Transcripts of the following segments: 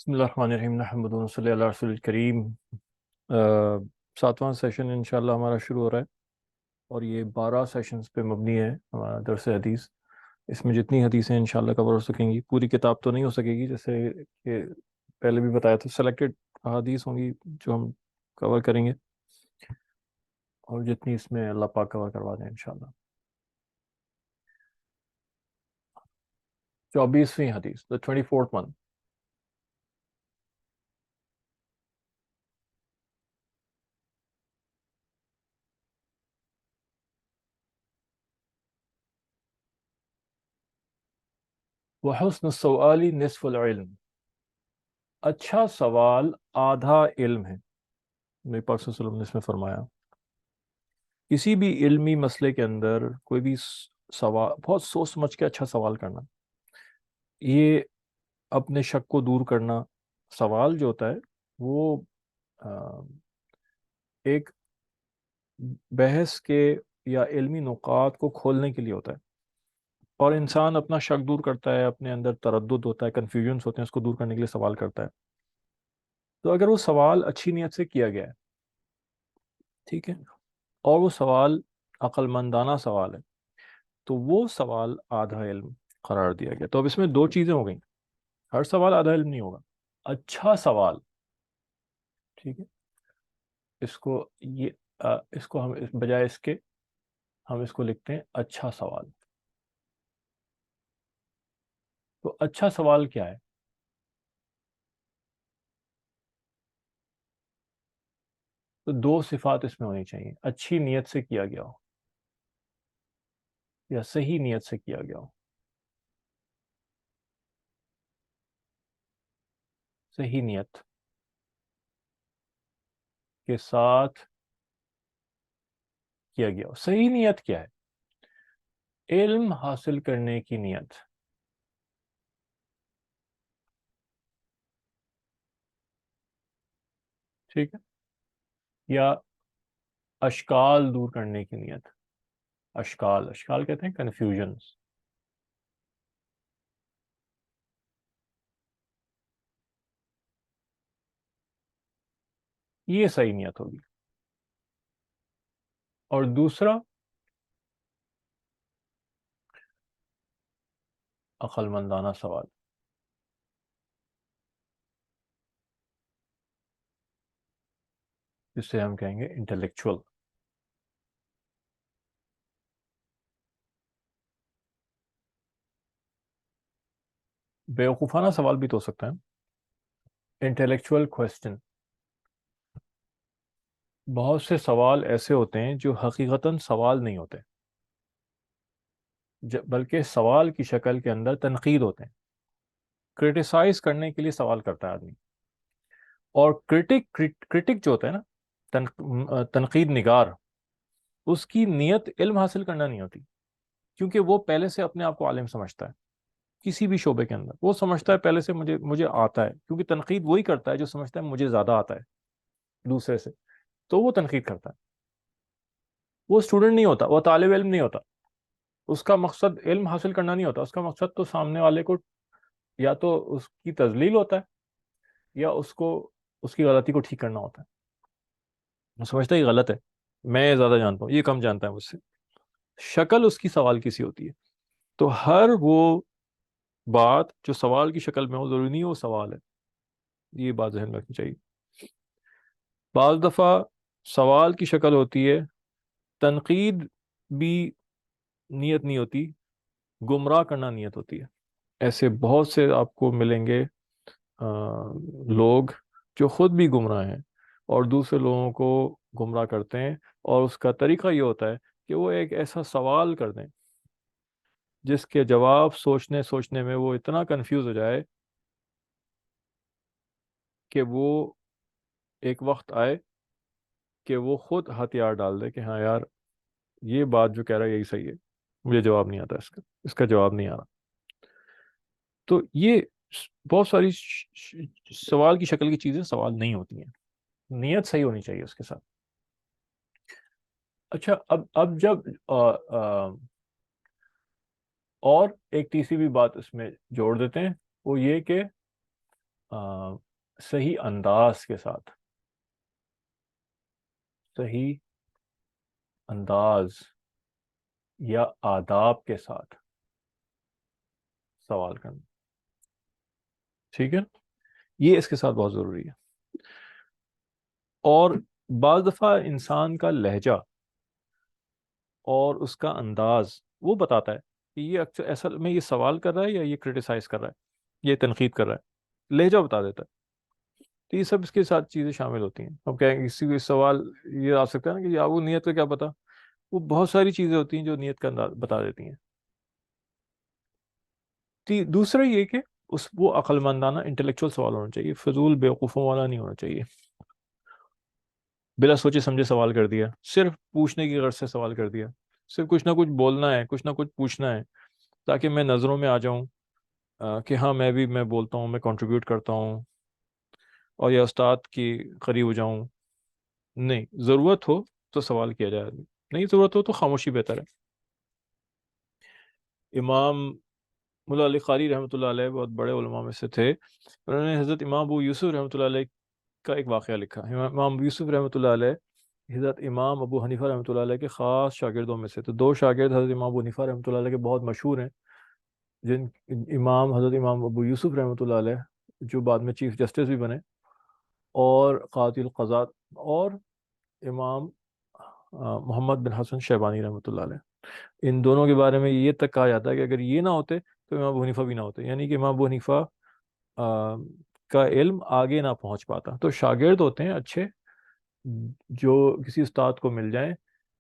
بسم اللہ الرحمن الرحیم نحمد و صلی اللہ رسول الکریم۔ 7واں سیشن انشاءاللہ ہمارا شروع ہو رہا ہے، اور یہ 12 سیشنز پہ مبنی ہے ہمارا درس حدیث۔ اس میں جتنی حدیثیں انشاءاللہ کور ہو سکیں گی، پوری کتاب تو نہیں ہو سکے گی، جیسے کہ پہلے بھی بتایا تھا، سلیکٹڈ حدیث ہوں گی جو ہم کور کریں گے، اور جتنی اس میں اللہ پاک کور کروا دیں انشاءاللہ۔ 24ویں حدیث، the 24th one۔ وحسن السؤال نصف العلم، اچھا سوال آدھا علم ہے۔ نبی پاک صلی اللہ علیہ وسلم نے اس میں فرمایا، کسی بھی علمی مسئلے کے اندر کوئی بھی سوال بہت سوچ سمجھ کے اچھا سوال کرنا، یہ اپنے شک کو دور کرنا۔ سوال جو ہوتا ہے وہ آ، ایک بحث کے یا علمی نکات کو کھولنے کے لیے ہوتا ہے، اور انسان اپنا شک دور کرتا ہے، اپنے اندر تردد ہوتا ہے، کنفیوژنس ہوتے ہیں، اس کو دور کرنے کے لیے سوال کرتا ہے۔ تو اگر وہ سوال اچھی نیت سے کیا گیا ہے، ٹھیک ہے، اور وہ سوال عقل مندانہ سوال ہے، تو وہ سوال آدھا علم قرار دیا گیا۔ تو اب اس میں دو چیزیں ہو گئیں، ہر سوال آدھا علم نہیں ہوگا، اچھا سوال، ٹھیک ہے، اس کو یہ اس کو ہم بجائے اس کے ہم اس کو لکھتے ہیں اچھا سوال۔ تو اچھا سوال کیا ہے؟ تو دو صفات اس میں ہونی چاہیے، اچھی نیت سے کیا گیا ہو یا صحیح نیت سے کیا گیا ہو۔ صحیح نیت کے ساتھ کیا گیا ہو۔ صحیح نیت کیا ہے؟ علم حاصل کرنے کی نیت، ٹھیک ہے، یا اشکال دور کرنے کی نیت۔ اشکال کہتے ہیں کنفیوژنس۔ یہ صحیح نیت ہوگی۔ اور دوسرا عقل مندانہ سوال، جسے ہم کہیں گے انٹلیکچوئل۔ بیوقوفانہ سوال بھی تو ہو سکتا ہے، انٹلیکچوئل کوسچن۔ بہت سے سوال ایسے ہوتے ہیں جو حقیقتاً سوال نہیں ہوتے، بلکہ سوال کی شکل کے اندر تنقید ہوتے ہیں۔ کرٹیسائز کرنے کے لیے سوال کرتا ہے آدمی، اور کرٹک جو ہوتا ہے نا، تنقید نگار، اس کی نیت علم حاصل کرنا نہیں ہوتی، کیونکہ وہ پہلے سے اپنے آپ کو عالم سمجھتا ہے۔ کسی بھی شعبے کے اندر وہ سمجھتا ہے پہلے سے مجھے آتا ہے، کیونکہ تنقید وہی کرتا ہے جو سمجھتا ہے مجھے زیادہ آتا ہے دوسرے سے، تو وہ تنقید کرتا ہے۔ وہ اسٹوڈنٹ نہیں ہوتا، وہ طالب علم نہیں ہوتا، اس کا مقصد علم حاصل کرنا نہیں ہوتا، اس کا مقصد تو سامنے والے کو یا تو اس کی تذلیل ہوتا ہے، یا اس کو اس کی غلطی کو ٹھیک کرنا ہوتا ہے۔ وہ سمجھتا ہے یہ غلط ہے، میں زیادہ جانتا ہوں، یہ کم جانتا ہے مجھ سے۔ شکل اس کی سوال کی سی ہوتی ہے۔ تو ہر وہ بات جو سوال کی شکل میں ہو، ضروری نہیں وہ سوال ہے، یہ بات ذہن میں رکھنی چاہیے۔ بعض دفعہ سوال کی شکل ہوتی ہے، تنقید بھی نیت نہیں ہوتی، گمراہ کرنا نیت ہوتی ہے۔ ایسے بہت سے آپ کو ملیں گے لوگ جو خود بھی گمراہ ہیں اور دوسرے لوگوں کو گمراہ کرتے ہیں، اور اس کا طریقہ یہ ہوتا ہے کہ وہ ایک ایسا سوال کر دیں جس کے جواب سوچنے سوچنے میں وہ اتنا کنفیوز ہو جائے کہ وہ ایک وقت آئے کہ وہ خود ہتھیار ڈال دے کہ ہاں یار، یہ بات جو کہہ رہا ہے یہی صحیح ہے، مجھے جواب نہیں آتا، اس کا جواب نہیں آ رہا۔ تو یہ بہت ساری سوال کی شکل کی چیزیں سوال نہیں ہوتی ہیں، نیت صحیح ہونی چاہیے اس کے ساتھ۔ اچھا، اب جب اور ایک تیسری بھی بات اس میں جوڑ دیتے ہیں، وہ یہ کہ صحیح انداز کے ساتھ، صحیح انداز یا آداب کے ساتھ سوال کرنا، ٹھیک ہے، یہ اس کے ساتھ بہت ضروری ہے۔ اور بعض دفعہ انسان کا لہجہ اور اس کا انداز وہ بتاتا ہے کہ یہ اصل میں یہ سوال کر رہا ہے یا یہ کریٹیسائز کر رہا ہے، یہ تنقید کر رہا ہے، لہجہ بتا دیتا ہے۔ تو یہ سب اس کے ساتھ چیزیں شامل ہوتی ہیں۔ ہم کہیں کسی کو سوال یہ آ سکتا ہے نا کہ آپ کو نیت کا کیا پتا، وہ بہت ساری چیزیں ہوتی ہیں جو نیت کا انداز بتا دیتی ہیں۔ دوسرا یہ کہ وہ عقل مندانہ انٹلیکچوئل سوال ہونا چاہیے، فضول بیوقوفوں والا نہیں ہونا چاہیے۔ بلا سوچے سمجھے سوال کر دیا، صرف پوچھنے کی غرض سے سوال کر دیا، صرف کچھ نہ کچھ بولنا ہے، کچھ نہ کچھ پوچھنا ہے تاکہ میں نظروں میں آ جاؤں، کہ ہاں میں بولتا ہوں، میں کنٹریبیوٹ کرتا ہوں اور یا استاد کی قریب ہو جاؤں۔ نہیں، ضرورت ہو تو سوال کیا جائے، نہیں ضرورت ہو تو خاموشی بہتر ہے۔ امام ملا علی قاری رحمۃ اللہ علیہ بہت بڑے علماء میں سے تھے، انہوں نے حضرت امام ابو یوسف رحمۃ اللہ علیہ کا ایک واقعہ لکھا۔ امام ابو یوسف رحمۃ اللہ علیہ حضرت امام ابو حنیفہ رحمۃ اللہ علیہ کے خاص شاگردوں میں سے، تو دو شاگرد حضرت امام ابو حنیفہ رحمۃ اللہ علیہ کے بہت مشہور ہیں، جن حضرت امام ابو یوسف رحمۃ اللہ علیہ جو بعد میں چیف جسٹس بھی بنے، اور قاضی القضات، اور امام محمد بن حسن شیبانی رحمۃ اللہ علیہ۔ ان دونوں کے بارے میں یہ تک کہا جاتا ہے کہ اگر یہ نہ ہوتے تو امام ابو حنیفہ بھی نہ ہوتے، یعنی کہ امام ابو حنیفہ کا علم آگے نہ پہنچ پاتا۔ تو شاگرد ہوتے ہیں اچھے جو کسی استاد کو مل جائیں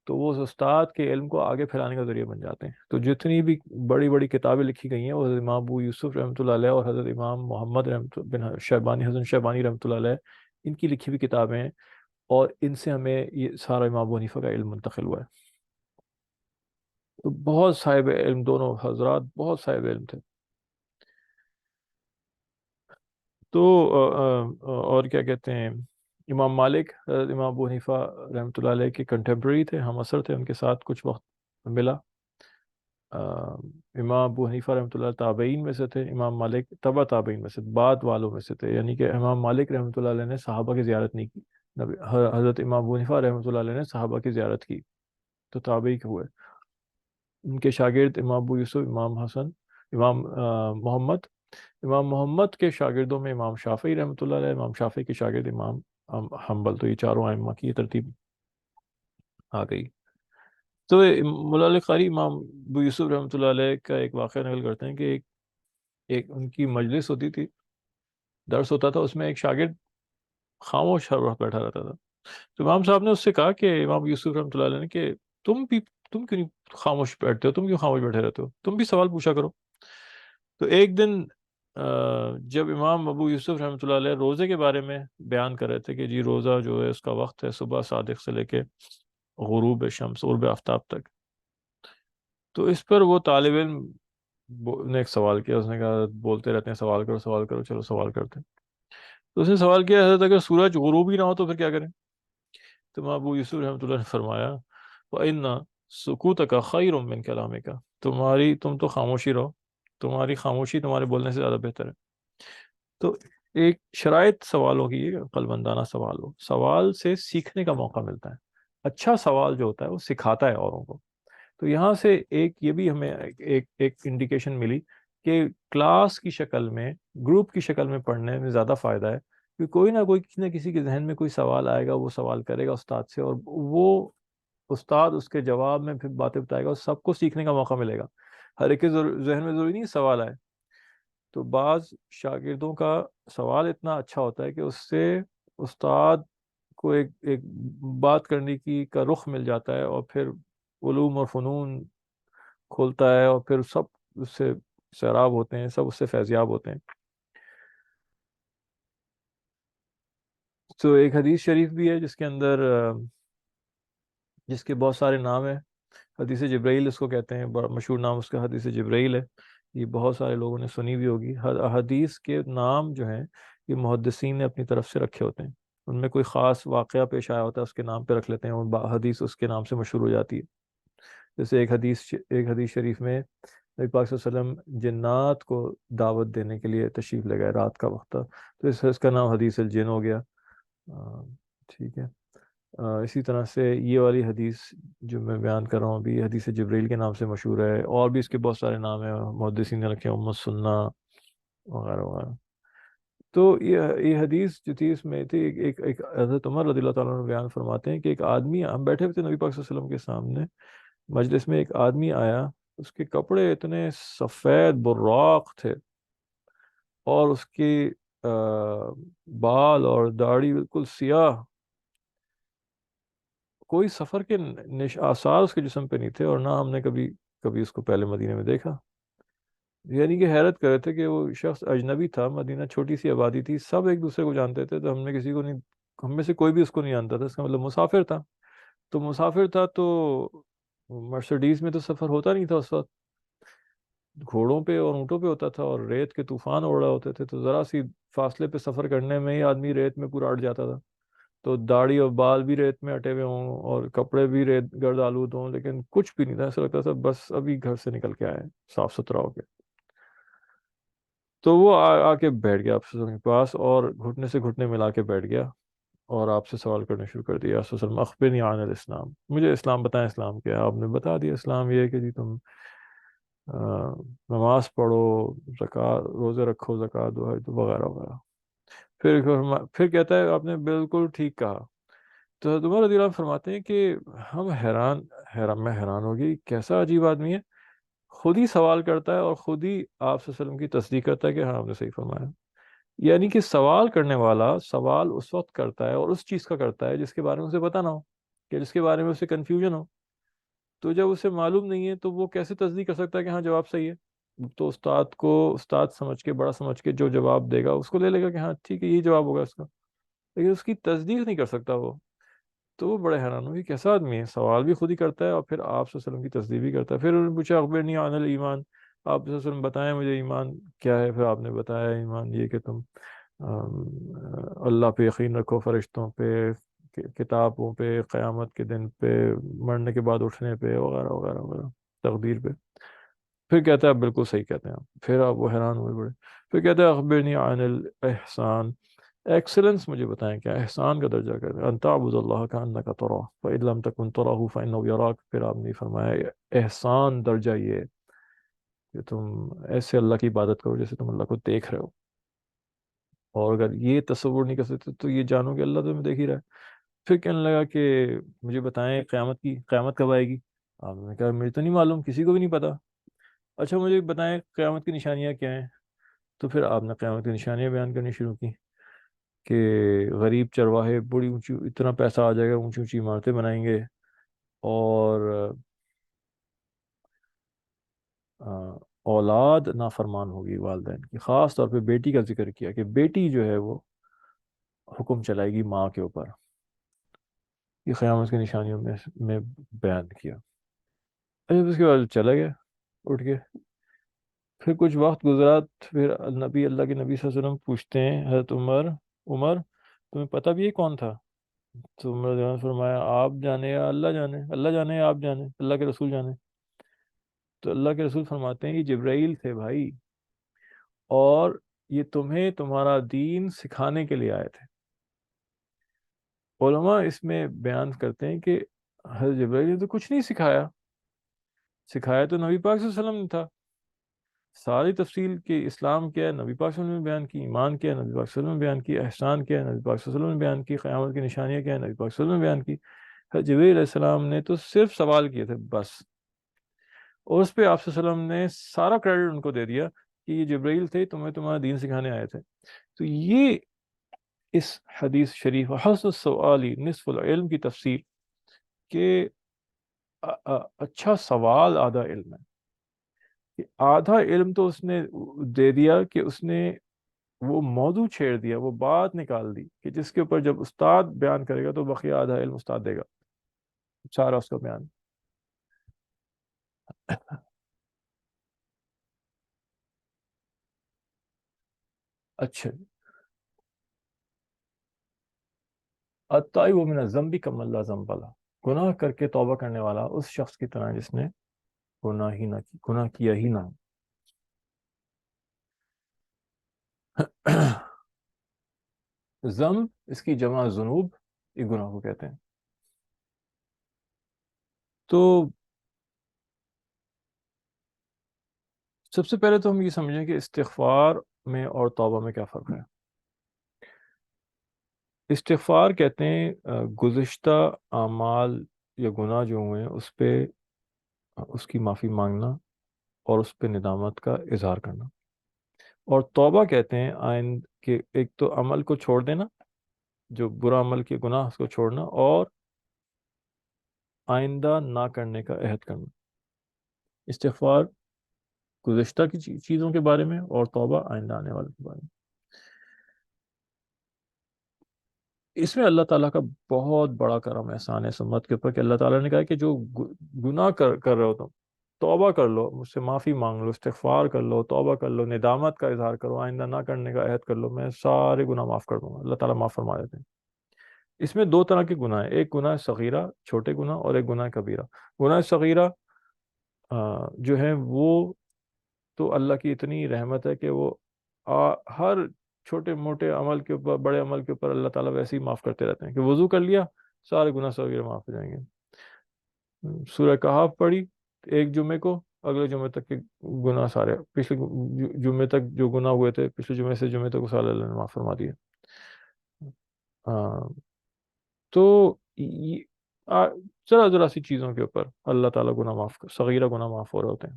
تو وہ اس استاد کے علم کو آگے پھیلانے کا ذریعہ بن جاتے ہیں۔ تو جتنی بھی بڑی بڑی کتابیں لکھی گئی ہیں وہ حضرت امام ابو یوسف رحمۃ اللہ علیہ اور حضرت امام محمد بن شیبانی حسن شیبانی رحمۃ اللہ علیہ، ان کی لکھی ہوئی کتابیں ہیں، اور ان سے ہمیں یہ سارا امام ابو حنیفہ کا علم منتقل ہوا ہے۔ تو بہت صاحب علم، دونوں حضرات بہت صاحب علم تھے۔ تو اور کیا کہتے ہیں، امام مالک حضرت امام ابو حنیفہ رحمۃ اللہ علیہ کے کنٹمپریری تھے، ہم عصر تھے، ان کے ساتھ کچھ وقت ملا۔ امام ابو حنیفہ رحمۃ اللہ تابعین میں سے تھے، امام مالک تبع تابعین میں سے، بعد والوں میں سے تھے، یعنی کہ امام مالک رحمۃ اللہ علیہ نے صحابہ کی زیارت نہیں کی، حضرت امام ابو حنیفہ رحمۃ اللہ علیہ نے صحابہ کی زیارت کی، تو تابعی کے ہوئے۔ ان کے شاگرد امام ابو یوسف، امام حسن، امام محمد، امام محمد کے شاگردوں میں امام شافعی رحمۃ اللہ علیہ، امام شافعی کے شاگرد امام حنبل، تو یہ چاروں ائمہ کی یہ ترتیب آ گئی۔ تو مولا علی قاری امام ابو یوسف رحمۃ اللہ علیہ کا ایک واقعہ نقل کرتے ہیں کہ ایک ان کی مجلس ہوتی تھی، درس ہوتا تھا، اس میں ایک شاگرد خاموش ہر وقت بیٹھا رہتا تھا۔ تو امام صاحب نے اس سے کہا، کہ امام یوسف رحمۃ اللہ علیہ نے، کہ تم کیوں نہیں خاموش بیٹھتے ہو، تم کیوں خاموش بیٹھے رہتے ہو، تم بھی سوال پوچھا کرو۔ تو ایک دن جب امام ابو یوسف رحمۃ اللہ علیہ روزے کے بارے میں بیان کر رہے تھے کہ جی روزہ جو ہے اس کا وقت ہے صبح صادق سے لے کے غروب شمس، غروب آفتاب تک، تو اس پر وہ طالب علم نے ایک سوال کیا، اس نے کہا بولتے رہتے ہیں سوال کرو سوال کرو، چلو سوال کرتے ہیں۔ تو اس نے سوال کیا، حضرت اگر سورج غروب ہی نہ ہو تو پھر کیا کریں؟ تو امام ابو یوسف رحمۃ اللہ نے فرمایا، وَإِنَّ سُكُوتَكَ خَيْرٌ مِّن كَلَامِكَ، تم تو خاموشی رہو، تمہاری خاموشی تمہارے بولنے سے زیادہ بہتر ہے۔ تو ایک شرائط سوالوں کی، یہ عقل مندانہ سوال ہو، سوال سے سیکھنے کا موقع ملتا ہے۔ اچھا سوال جو ہوتا ہے وہ سکھاتا ہے اوروں کو۔ تو یہاں سے ایک یہ بھی ہمیں ایک انڈیکیشن ملی کہ کلاس کی شکل میں، گروپ کی شکل میں پڑھنے میں زیادہ فائدہ ہے، کہ کوئی نہ کوئی، کسی نہ کسی کے ذہن میں کوئی سوال آئے گا، وہ سوال کرے گا استاد سے، اور وہ استاد اس کے جواب میں پھر باتیں بتائے گا، اور سب کو سیکھنے کا موقع ملے گا۔ ہر ایک کے ذہن میں ضروری نہیں سوال آئے۔ تو بعض شاگردوں کا سوال اتنا اچھا ہوتا ہے کہ اس سے استاد کو ایک بات کرنے کی کا رخ مل جاتا ہے، اور پھر علوم اور فنون کھولتا ہے، اور پھر سب اس سے سیراب ہوتے ہیں، سب اس سے فیضیاب ہوتے ہیں۔ تو ایک حدیث شریف بھی ہے جس کے اندر جس کے بہت سارے نام ہیں، حدیث جبرائیل اس کو کہتے ہیں، بڑا مشہور نام اس کا حدیث جبرائیل ہے، یہ بہت سارے لوگوں نے سنی بھی ہوگی۔ حدیث کے نام جو ہیں یہ محدثین نے اپنی طرف سے رکھے ہوتے ہیں، ان میں کوئی خاص واقعہ پیش آیا ہوتا ہے اس کے نام پہ رکھ لیتے ہیں، اور حدیث اس کے نام سے مشہور ہو جاتی ہے۔ جیسے ایک حدیث شریف میں نبی پاک صلی اللہ علیہ وسلم جنات کو دعوت دینے کے لیے تشریف لے گئے، رات کا وقت تھا، تو اس کا نام حدیث الجن ہو گیا۔ ٹھیک ہے۔ اسی طرح سے یہ والی حدیث جو میں بیان کر رہا ہوں ابھی، حدیث جبریل کے نام سے مشہور ہے، اور بھی اس کے بہت سارے نام ہیں، محدثین نے رکھے ہیں، ام السنہ وغیرہ وغیرہ۔ تو یہ حدیث جو تھی اس میں تھی، ایک حضرت عمر رضی اللہ تعالیٰ عنہ بیان فرماتے ہیں کہ ایک آدمی، ہم بیٹھے ہوئے تھے نبی پاک صلی اللہ علیہ وسلم کے سامنے مجلس میں، ایک آدمی آیا، اس کے کپڑے اتنے سفید براق تھے، اور اس کی بال اور داڑھی بالکل سیاہ، کوئی سفر کے آثار اس کے جسم پہ نہیں تھے، اور نہ ہم نے کبھی کبھی اس کو پہلے مدینے میں دیکھا۔ یعنی کہ حیرت کر رہے تھے کہ وہ شخص اجنبی تھا، مدینہ چھوٹی سی آبادی تھی، سب ایک دوسرے کو جانتے تھے، تو ہم نے کسی کو نہیں، ہم میں سے کوئی بھی اس کو نہیں جانتا تھا، اس کا مطلب مسافر تھا۔ تو مسافر تھا تو مرسڈیز میں تو سفر ہوتا نہیں تھا اس وقت، گھوڑوں پہ اور اونٹوں پہ ہوتا تھا، اور ریت کے طوفان اڑ رہے ہوتے تھے، تو ذرا سی فاصلے پہ سفر کرنے میں ہی آدمی ریت میں پورا اٹ جاتا تھا۔ تو داڑھی اور بال بھی ریت میں اٹے ہوئے ہوں، اور کپڑے بھی ریت گرد آلود ہوں، لیکن کچھ بھی نہیں تھا، ایسا لگتا تھا بس ابھی گھر سے نکل کے آئے، صاف ستھرا ہو کے۔ تو وہ آ کے بیٹھ گیا آپ سے کے پاس، اور گھٹنے سے گھٹنے ملا کے بیٹھ گیا، اور آپ سے سوال کرنا شروع کر دیا، وسلم اخبرنی عن الاسلام، مجھے اسلام بتائیں، اسلام کیا ہے؟ آپ نے بتا دیا، اسلام یہ ہے کہ جی تم نماز پڑھو، زکوٰۃ، روزے رکھو، زکوٰۃ دو، حج دو، وغیرہ وغیرہ۔ پھر کہتا ہے آپ نے بالکل ٹھیک کہا۔ تو حضرت عمر رضی اللہ عنہ فرماتے ہیں کہ ہم میں حیران ہوگی، کیسا عجیب آدمی ہے، خود ہی سوال کرتا ہے اور خود ہی آپ صلی اللہ علیہ وسلم کی تصدیق کرتا ہے کہ ہاں آپ نے صحیح فرمایا۔ یعنی کہ سوال کرنے والا سوال اس وقت کرتا ہے اور اس چیز کا کرتا ہے جس کے بارے میں اسے پتہ نہ ہو، کہ جس کے بارے میں اسے کنفیوژن ہو۔ تو جب اسے معلوم نہیں ہے تو وہ کیسے تصدیق کر سکتا ہے کہ ہاں جواب صحیح ہے؟ تو استاد سمجھ کے، بڑا سمجھ کے جو جواب دے گا اس کو لے لے گا کہ ہاں ٹھیک ہے یہی جواب ہوگا اس کا، لیکن اس کی تصدیق نہیں کر سکتا وہ۔ تو وہ بڑے حیران ہوئے، کیسا آدمی ہے، سوال بھی خود ہی کرتا ہے اور پھر آپ صلی اللہ علیہ وسلم کی تصدیق بھی کرتا ہے۔ پھر انہوں نے پوچھا اخبرنی عن الایمان، آپ صلی اللہ علیہ وسلم بتائیں مجھے ایمان کیا ہے؟ پھر آپ نے بتایا ایمان یہ کہ تم اللہ پہ یقین رکھو، فرشتوں پہ، کتابوں پہ، قیامت کے دن پہ، مرنے کے بعد اٹھنے پہ، وغیرہ وغیرہ وغیرہ، تقدیر پہ۔ پھر کہتا ہے آپ بالکل صحیح کہتے ہیں آپ، پھر آپ وہ حیران ہوئے بڑے۔ پھر کہتا ہے اخبرنی عن الاحسان، ایکسلنس مجھے بتائیں کیا احسان کا درجہ کہتے ہیں؟ ان تعبد اللہ کانک تراہ فإن لم تکن تراہ فإنہ یراک۔ پھر آپ نے فرمایا احسان درجہ یہ ہے کہ تم ایسے اللہ کی عبادت کرو جیسے تم اللہ کو دیکھ رہے ہو، اور اگر یہ تصور نہیں کر سکتے تو یہ جانو کہ اللہ تمہیں دیکھ ہی رہا ہے۔ پھر کہنے لگا کہ مجھے بتائیں قیامت کب آئے گی؟ آپ نے کہا مجھے تو نہیں معلوم، کسی کو بھی نہیں پتا۔ اچھا مجھے بتائیں قیامت کی نشانیاں کیا ہیں؟ تو پھر آپ نے قیامت کی نشانیاں بیان کرنی شروع کی کہ غریب چرواہے بڑی اونچی، اتنا پیسہ آ جائے گا، اونچی اونچی عمارتیں بنائیں گے، اور اولاد نافرمان ہوگی والدین کی، خاص طور پہ بیٹی کا ذکر کیا کہ بیٹی جو ہے وہ حکم چلائے گی ماں کے اوپر، یہ قیامت کی نشانیوں میں بیان کیا۔ اچھا اس کے بعد چلا گیا اٹھ کے۔ پھر کچھ وقت گزرا، پھر اللہ کے نبی صلی اللہ علیہ وسلم پوچھتے ہیں حضرت عمر تمہیں پتہ بھی ہے کون تھا؟ تو عمر رضی اللہ عنہ نے فرمایا آپ جانے یا اللہ جانے، اللہ جانے یا آپ جانے، اللہ کے رسول جانے۔ تو اللہ کے رسول فرماتے ہیں یہ جبرائیل تھے بھائی، اور یہ تمہیں تمہارا دین سکھانے کے لیے آئے تھے۔ علماء اس میں بیان کرتے ہیں کہ حضرت جبرائیل نے تو کچھ نہیں سکھایا، سکھایا تو نبی پاک صلی اللہ علیہ وسلم نے تھا۔ ساری تفصیل کہ اسلام کیا ہے نبی پاک صلی اللہ علیہ وسلم نے بیان کی، ایمان کیا ہے نبی پاک صلی اللہ علیہ وسلم نے بیان کی، احسان کیا ہے نبی پاک صلی اللہ علیہ وسلم نے بیان کی، قیامت کی نشانیاں کیا ہے نبی پاک صلی اللہ علیہ وسلم نے بیان کی۔ حضرت جبرائیل علیہ السلام نے تو صرف سوال کیے تھے بس، اور اس پہ آپ صلی اللہ علیہ وسلم نے سارا کریڈٹ ان کو دے دیا کہ یہ جبرائیل تھے، تمہیں تمہارا دین سکھانے آئے تھے۔ تو یہ اس حدیث شریف حسن السؤال نصف العلم کی تفسیر کہ اچھا سوال آدھا علم ہے، کہ آدھا علم تو اس نے دے دیا کہ اس نے وہ موضوع چھیڑ دیا، وہ بات نکال دی کہ جس کے اوپر جب استاد بیان کرے گا تو بقیہ آدھا علم استاد دے گا، سارا اس کا بیان۔ اچھا، التائب من الذنب کمن لا ذنب لہ، گناہ کر کے توبہ کرنے والا اس شخص کی طرح جس نے گناہ کیا ہی نہ ذنب اس کی جمع ذنوب، یہ گناہ کو کہتے ہیں۔ تو سب سے پہلے تو ہم یہ سمجھیں کہ استغفار میں اور توبہ میں کیا فرق ہے۔ استغفار کہتے ہیں گزشتہ اعمال یا گناہ جو ہوئے ہیں اس پہ اس کی معافی مانگنا اور اس پہ ندامت کا اظہار کرنا، اور توبہ کہتے ہیں آئند کہ ایک تو عمل کو چھوڑ دینا، جو برا عمل کے گناہ اس کو چھوڑنا، اور آئندہ نہ کرنے کا عہد کرنا۔ استغفار گزشتہ کی چیزوں کے بارے میں، اور توبہ آئندہ آنے والے کے بارے میں۔ اس میں اللہ تعالیٰ کا بہت بڑا کرم احسان ہے اس امت کے اوپر کہ اللہ تعالیٰ نے کہا کہ جو گناہ کر رہے ہو تم، توبہ کر لو، مجھ سے معافی مانگ لو، استغفار کر لو، توبہ کر لو، ندامت کا اظہار کرو، آئندہ نہ کرنے کا عہد کر لو، میں سارے گناہ معاف کر دوں گا۔ اللہ تعالیٰ معاف فرما دیتے ہیں۔ اس میں دو طرح کے گناہ ہیں، ایک گناہ صغیرہ چھوٹے گناہ، اور ایک گناہ کبیرہ۔ گناہ صغیرہ جو ہے وہ تو اللہ کی اتنی رحمت ہے کہ وہ ہر چھوٹے موٹے عمل کے اوپر، بڑے عمل کے اوپر اللہ تعالیٰ ویسے ہی معاف کرتے رہتے ہیں کہ وضو کر لیا سارے گناہ صغیرہ معاف ہو جائیں گے۔ سورہ کہف پڑھی ایک جمعے کو، اگلے جمعے تک کے گناہ سارے، پچھلے جمعے تک جو گناہ ہوئے تھے پچھلے جمعے سے جمعے تک وہ سارے اللہ نے معاف فرما دیے۔ تو ذرا ذرا سی چیزوں کے اوپر اللہ تعالیٰ گناہ معاف صغیرہ گناہ معاف ہو رہے ہوتے ہیں،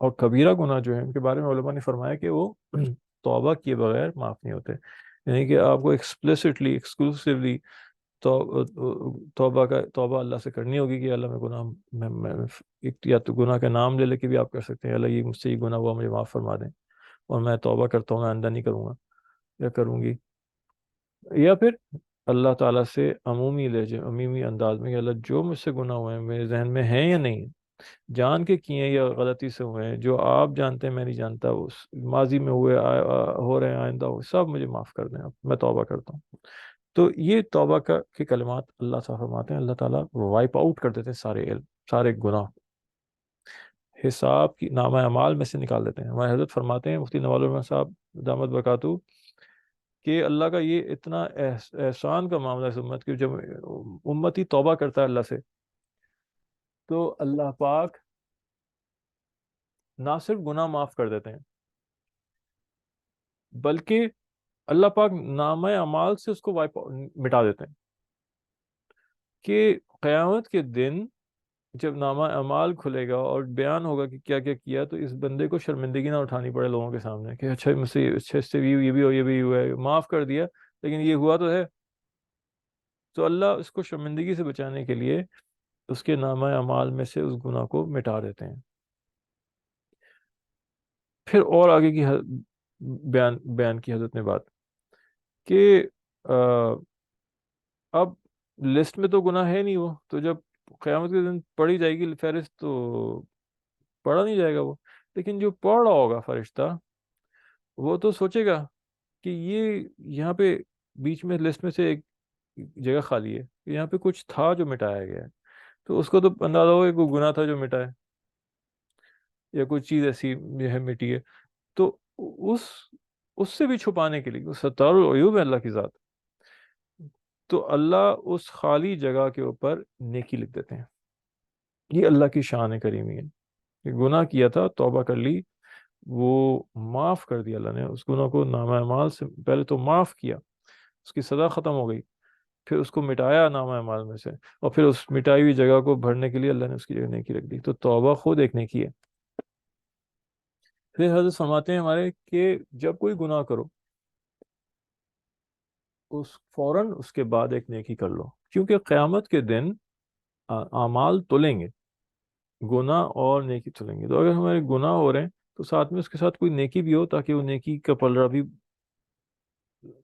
اور کبیرہ گناہ جو ہے ان کے بارے میں علماء نے فرمایا کہ وہ توبہ کیے بغیر معاف نہیں ہوتے، یعنی کہ آپ کو ایکسپلیسٹلی ایکسکلوسیولی توبہ اللہ سے کرنی ہوگی کہ اللہ میں گناہ یا تو گناہ کا نام لے کے بھی آپ کر سکتے ہیں، اللہ یہ مجھ سے یہ گناہ ہوا مجھے معاف فرما دیں اور میں توبہ کرتا ہوں، میں آئندہ نہیں کروں گا یا کروں گی، یا پھر اللہ تعالیٰ سے عمومی انداز میں کہ اللہ جو مجھ سے گناہ ہوئے ہیں میرے ذہن میں ہیں یا نہیں، جان کے کیے ہیں یا غلطی سے ہوئے ہیں، جو آپ جانتے ہیں میں نہیں جانتا، اس ماضی میں ہوئے ہو رہے ہیں آئندہ ہوئے، سب مجھے معاف کر دیں، میں توبہ کرتا ہوں۔ تو یہ توبہ کے کلمات اللہ تعالیٰ فرماتے ہیں، اللہ تعالیٰ وائپ آؤٹ کر دیتے ہیں سارے علم، سارے گناہ، حساب کی نامہ اعمال میں سے نکال دیتے ہیں۔ ہمارے حضرت فرماتے ہیں مفتی نوال الرحمن صاحب دامت برکاتہ کہ اللہ کا یہ اتنا احسان کا معاملہ ہے اس امت کی، جب امتی توبہ کرتا ہے اللہ سے تو اللہ پاک نہ صرف گناہ معاف کر دیتے ہیں بلکہ اللہ پاک نامہ اعمال سے اس کو مٹا دیتے ہیں، کہ قیامت کے دن جب نامہ اعمال کھلے گا اور بیان ہوگا کہ کیا کیا کیا، تو اس بندے کو شرمندگی نہ اٹھانی پڑے لوگوں کے سامنے کہ اچھا مجھ سے اچھا اس سے یہ بھی ہو، یہ بھی ہوا ہے، معاف کر دیا لیکن یہ ہوا تو ہے۔ تو اللہ اس کو شرمندگی سے بچانے کے لیے اس کے نامہ اعمال میں سے اس گناہ کو مٹا دیتے ہیں۔ پھر اور آگے کی بیان کی حضرت نے بات کہ اب لسٹ میں تو گناہ ہے نہیں، وہ تو جب قیامت کے دن پڑھی جائے گی فہرست تو پڑھا نہیں جائے گا وہ، لیکن جو پڑھ رہا ہوگا فرشتہ وہ تو سوچے گا کہ یہ یہاں پہ بیچ میں لسٹ میں سے ایک جگہ خالی ہے، یہاں پہ کچھ تھا جو مٹایا گیا ہے، تو اس کو تو اندازہ ہوگا کہ کوئی گناہ تھا جو مٹا ہے یا کوئی چیز ایسی جو ہے مٹی ہے، تو اس اس سے بھی چھپانے کے لیے وہ ستار العیوب ہے اللہ کی ذات، تو اللہ اس خالی جگہ کے اوپر نیکی لکھ دیتے ہیں۔ یہ اللہ کی شان کریمی ہے کہ گناہ کیا تھا، توبہ کر لی، وہ معاف کر دیا اللہ نے، اس گناہ کو نامہ اعمال سے پہلے تو معاف کیا، اس کی سزا ختم ہو گئی، پھر اس کو مٹایا نامہ اعمال میں سے، اور پھر اس مٹائی ہوئی جگہ کو بھرنے کے لیے اللہ نے اس کی جگہ نیکی رکھ دی، تو توبہ خود ایک نیکی ہے۔ پھر حضرت فرماتے ہیں ہمارے کہ جب کوئی گناہ کرو فوراً اس کے بعد ایک نیکی کر لو، کیونکہ قیامت کے دن اعمال تلیں گے، گناہ اور نیکی تلیں گے، تو اگر ہمارے گناہ ہو رہے ہیں تو ساتھ میں اس کے ساتھ کوئی نیکی بھی ہو تاکہ وہ نیکی کا پلڑا بھی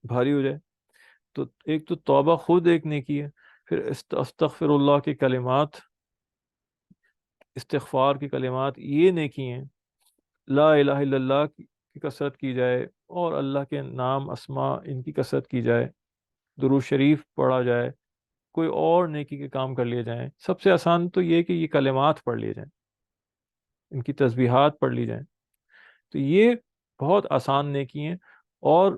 بھاری ہو جائے۔ تو ایک تو توبہ خود ایک نیکی ہے، پھر استغفر اللہ کے کلمات، استغفار کی کلمات یہ نیکی ہیں، لا الہ الا اللہ کی کثرت کی جائے، اور اللہ کے نام اسماء ان کی کثرت کی جائے، درود شریف پڑھا جائے، کوئی اور نیکی کے کام کر لیے جائیں، سب سے آسان تو یہ کہ یہ کلمات پڑھ لیے جائیں، ان کی تسبیحات پڑھ لی جائیں. تو یہ بہت آسان نیکی ہیں. اور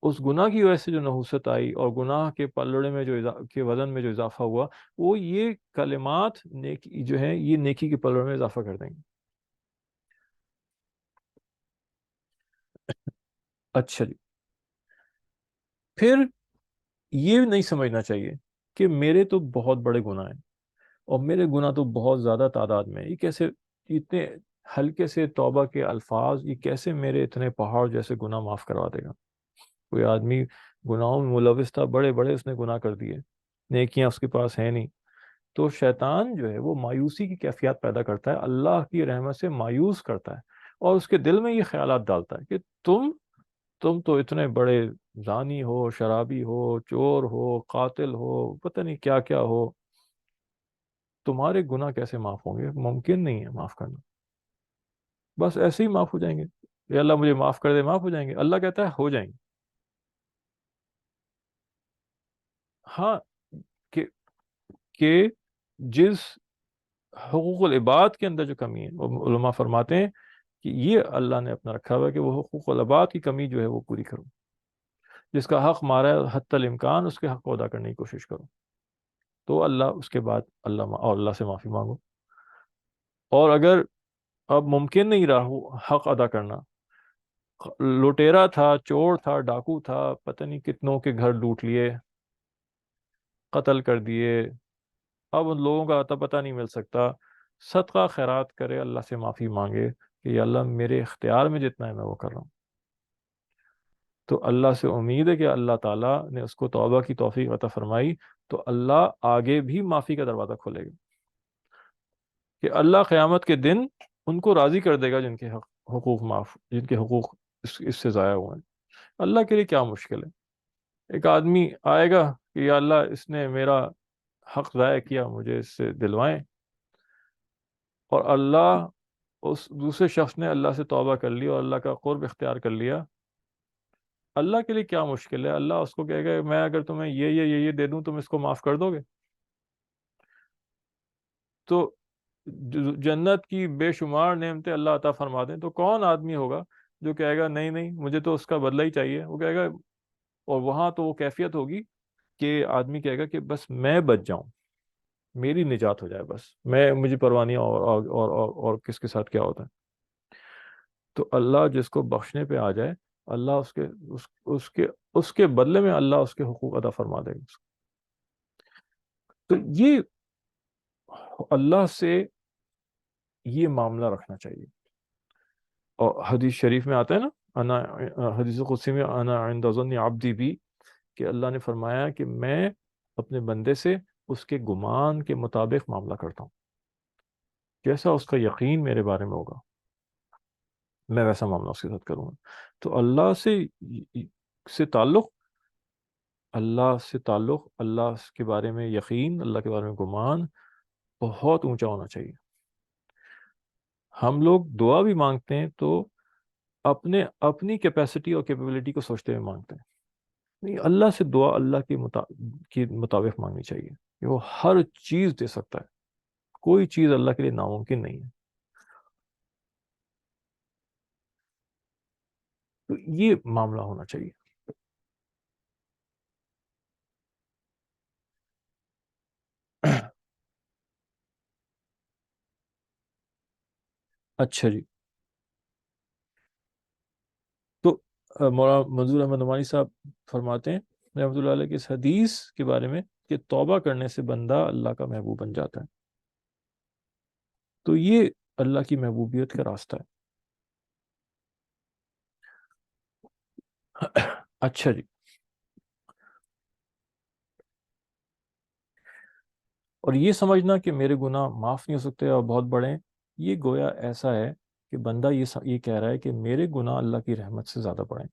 اس گناہ کی وجہ سے جو نحوست آئی اور گناہ کے پلڑے میں کے وزن میں جو اضافہ ہوا، وہ یہ کلمات نیکی جو ہیں یہ نیکی کے پلڑے میں اضافہ کر دیں گے. اچھا جی. پھر یہ نہیں سمجھنا چاہیے کہ میرے تو بہت بڑے گناہ ہیں اور میرے گناہ تو بہت زیادہ تعداد میں ہیں. یہ کیسے اتنے ہلکے سے توبہ کے الفاظ یہ کیسے میرے اتنے پہاڑ جیسے گناہ معاف کروا دے گا؟ کوئی آدمی گناہوں میں ملوث تھا، بڑے بڑے اس نے گناہ کر دیے، نیکیاں اس کے پاس ہیں نہیں. تو شیطان جو ہے وہ مایوسی کی کیفیت پیدا کرتا ہے، اللہ کی رحمت سے مایوس کرتا ہے، اور اس کے دل میں یہ خیالات ڈالتا ہے کہ تم تو اتنے بڑے زانی ہو، شرابی ہو، چور ہو، قاتل ہو، پتہ نہیں کیا کیا ہو، تمہارے گناہ کیسے معاف ہوں گے؟ ممکن نہیں ہے معاف کرنا. بس ایسے ہی معاف ہو جائیں گے. یا اللہ مجھے معاف کر دے، معاف ہو جائیں گے؟ اللہ کہتا ہے ہو جائیں گے. ہاں. کہ کہ جس حقوق العباد کے اندر جو کمی ہے، وہ علماء فرماتے ہیں کہ یہ اللہ نے اپنا رکھا ہوا ہے کہ وہ حقوق العباد کی کمی جو ہے وہ پوری کرو. جس کا حق مارا ہے حتی الامکان اس کے حق کو ادا کرنے کی کوشش کرو. تو اللہ اس کے بعد اللہ سے معافی مانگو. اور اگر اب ممکن نہیں رہا حق ادا کرنا، لٹیرا تھا، چور تھا، ڈاکو تھا، پتہ نہیں کتنوں کے گھر لوٹ لیے، قتل کر دیے، اب ان لوگوں کا اتا پتہ نہیں مل سکتا، صدقہ خیرات کرے، اللہ سے معافی مانگے کہ یا اللہ میرے اختیار میں جتنا ہے میں وہ کر رہا ہوں. تو اللہ سے امید ہے کہ اللہ تعالیٰ نے اس کو توبہ کی توفیق عطا فرمائی تو اللہ آگے بھی معافی کا دروازہ کھولے گا، کہ اللہ قیامت کے دن ان کو راضی کر دے گا حقوق معاف، جن کے حقوق اس سے ضائع ہوئے ہیں. اللہ کے لیے کیا مشکل ہے؟ ایک آدمی آئے گا کہ یا اللہ اس نے میرا حق ضائع کیا، مجھے اس سے دلوائیں، اور اللہ اس دوسرے شخص نے اللہ سے توبہ کر لی اور اللہ کا قرب اختیار کر لیا. اللہ کے لیے کیا مشکل ہے؟ اللہ اس کو کہے گا میں اگر تمہیں یہ دے دوں تم اس کو معاف کر دو گے؟ تو جنت کی بے شمار نعمتیں اللہ عطا فرما دیں تو کون آدمی ہوگا جو کہے گا نہیں نہیں مجھے تو اس کا بدلہ ہی چاہیے؟ وہ کہے گا، اور وہاں تو وہ کیفیت ہوگی کہ آدمی کہے گا کہ بس میں بچ جاؤں، میری نجات ہو جائے، بس مجھے پرواہ نہیں اور کس کے ساتھ کیا ہوتا ہے. تو اللہ جس کو بخشنے پہ آ جائے، اللہ اس کے بدلے میں اللہ اس کے حقوق ادا فرما دے گا. تو یہ اللہ سے یہ معاملہ رکھنا چاہیے. اور حدیث شریف میں آتا ہے نا، حدیث قدسی میں انا عند ظن عبدی بھی، کہ اللہ نے فرمایا کہ میں اپنے بندے سے اس کے گمان کے مطابق معاملہ کرتا ہوں، جیسا اس کا یقین میرے بارے میں ہوگا میں ویسا معاملہ اس کے ساتھ کروں گا. تو سے تعلق اللہ کے بارے میں یقین، اللہ کے بارے میں گمان بہت اونچا ہونا چاہیے. ہم لوگ دعا بھی مانگتے ہیں تو اپنی کیپیسٹی اور کیپیبلٹی کو سوچتے ہوئے مانگتے ہیں. نہیں، اللہ سے دعا اللہ کے مطابق مانگنی چاہیے کہ وہ ہر چیز دے سکتا ہے، کوئی چیز اللہ کے لیے ناممکن نہیں ہے. تو یہ معاملہ ہونا چاہیے. اچھا جی. تو مولانا منظور احمد نعمانی صاحب فرماتے ہیں رحمۃ اللہ علیہ کی اس حدیث کے بارے میں کہ توبہ کرنے سے بندہ اللہ کا محبوب بن جاتا ہے. تو یہ اللہ کی محبوبیت کا راستہ ہے. اچھا جی. اور یہ سمجھنا کہ میرے گناہ معاف نہیں ہو سکتے اور بہت بڑے ہیں، یہ گویا ایسا ہے کہ بندہ یہ کہہ رہا ہے کہ میرے گناہ اللہ کی رحمت سے زیادہ بڑے ہیں،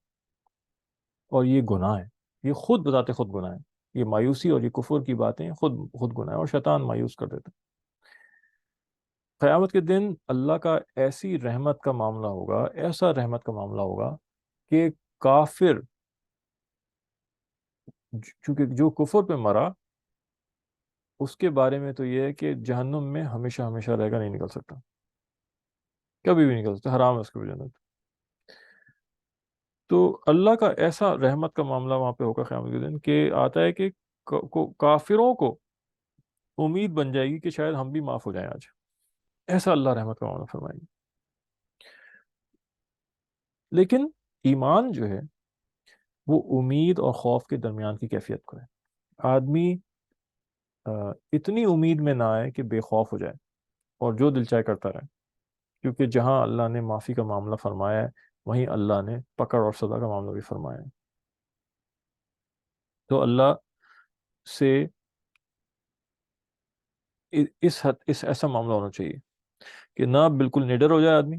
اور یہ گناہ ہے، یہ خود بذات خود گناہ ہے. یہ مایوسی اور یہ کفر کی باتیں خود گناہ ہے، اور شیطان مایوس کر دیتا ہے. قیامت کے دن اللہ کا ایسی رحمت کا معاملہ ہوگا، ایسا رحمت کا معاملہ ہوگا کہ کافر چونکہ جو کفر پہ مرا اس کے بارے میں تو یہ ہے کہ جہنم میں ہمیشہ ہمیشہ رہے گا، نہیں نکل سکتا. کبھی بھی نہیں کر سکتے، حرام ہے اس کی بھی جنت۔ تو اللہ کا ایسا رحمت کا معاملہ وہاں پہ ہوگا قیامت کے دن کہ آتا ہے کہ کافروں کو امید بن جائے گی کہ شاید ہم بھی معاف ہو جائیں آج، ایسا اللہ رحمت کا معاملہ فرمائے گی۔ لیکن ایمان جو ہے وہ امید اور خوف کے درمیان کی کیفیت کو ہے۔ آدمی اتنی امید میں نہ آئے کہ بے خوف ہو جائے اور جو دل چاہے کرتا رہے، کیونکہ جہاں اللہ نے معافی کا معاملہ فرمایا ہے وہیں اللہ نے پکڑ اور سزا کا معاملہ بھی فرمایا ہے۔ تو اللہ سے اس ایسا معاملہ ہونا چاہیے کہ نہ بالکل نڈر ہو جائے آدمی،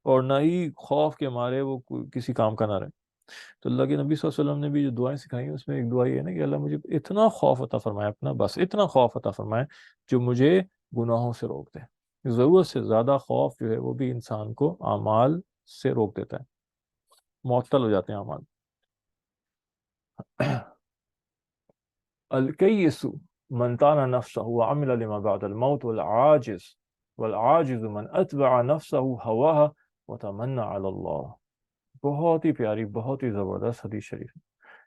اور نہ ہی خوف کے مارے وہ کسی کام کا نہ رہے۔ تو اللہ کے نبی صلی اللہ علیہ وسلم نے بھی جو دعائیں سکھائی ہیں اس میں ایک دعا یہ ہے نا کہ اللہ مجھے اتنا خوف عطا فرمائے، اپنا بس اتنا خوف عطا فرمائے جو مجھے گناہوں سے روک دے۔ ضرورت سے زیادہ خوف جو ہے وہ بھی انسان کو اعمال سے روک دیتا ہے، معطل ہو جاتے ہیں اعمال۔ الکیس من طان نفسه وعمل لما بعد الموت، والعاجز من اتبع نفسه هواها وتمنى على الله۔ بہت ہی پیاری، بہت ہی زبردست حدیث شریف ہے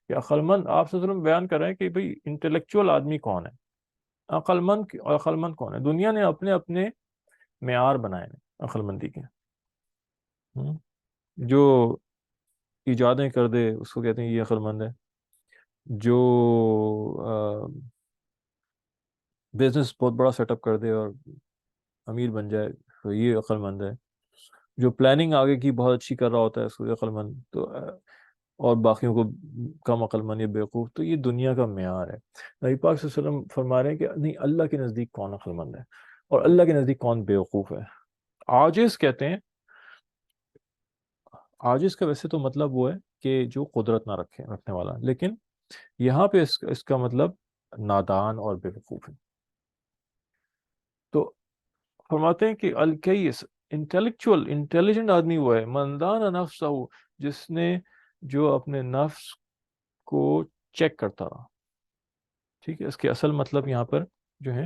کہ عقل مند، آپ صلی اللہ علیہ وسلم بیان کر رہے ہیں کہ بھئی انٹلیکچوئل آدمی کون ہے، عقل مند کون ہے۔ دنیا نے اپنے اپنے معیار بنائے ہیں عقل مندی کے۔ ہم، جو ایجادیں کر دے اس کو کہتے ہیں یہ عقل مند ہے، جو بزنس بہت بڑا سیٹ اپ کر دے اور امیر بن جائے تو یہ عقل مند ہے، جو پلاننگ آگے کی بہت اچھی کر رہا ہوتا ہے اس کو عقل مند، تو اور باقیوں کو کم عقل مند یا بیوقوف، تو یہ دنیا کا معیار ہے۔ نبی پاک صلی اللہ علیہ وسلم فرما رہے ہیں کہ نہیں، اللہ کے نزدیک کون عقل مند ہے اور اللہ کے نزدیک کون بیوقوف ہے۔ عاجز کہتے ہیں، عاجز کا ویسے تو مطلب وہ ہے کہ جو قدرت نہ رکھنے والا، لیکن یہاں پہ اس کا مطلب نادان اور بیوقوف ہے۔ تو فرماتے ہیں کہ الکیس، انٹیلیجنٹ آدمی وہ ہے، من دان نفسہ، جس نے جو اپنے نفس کو چیک کرتا رہا۔ ٹھیک ہے، اس کے اصل مطلب یہاں پر جو ہے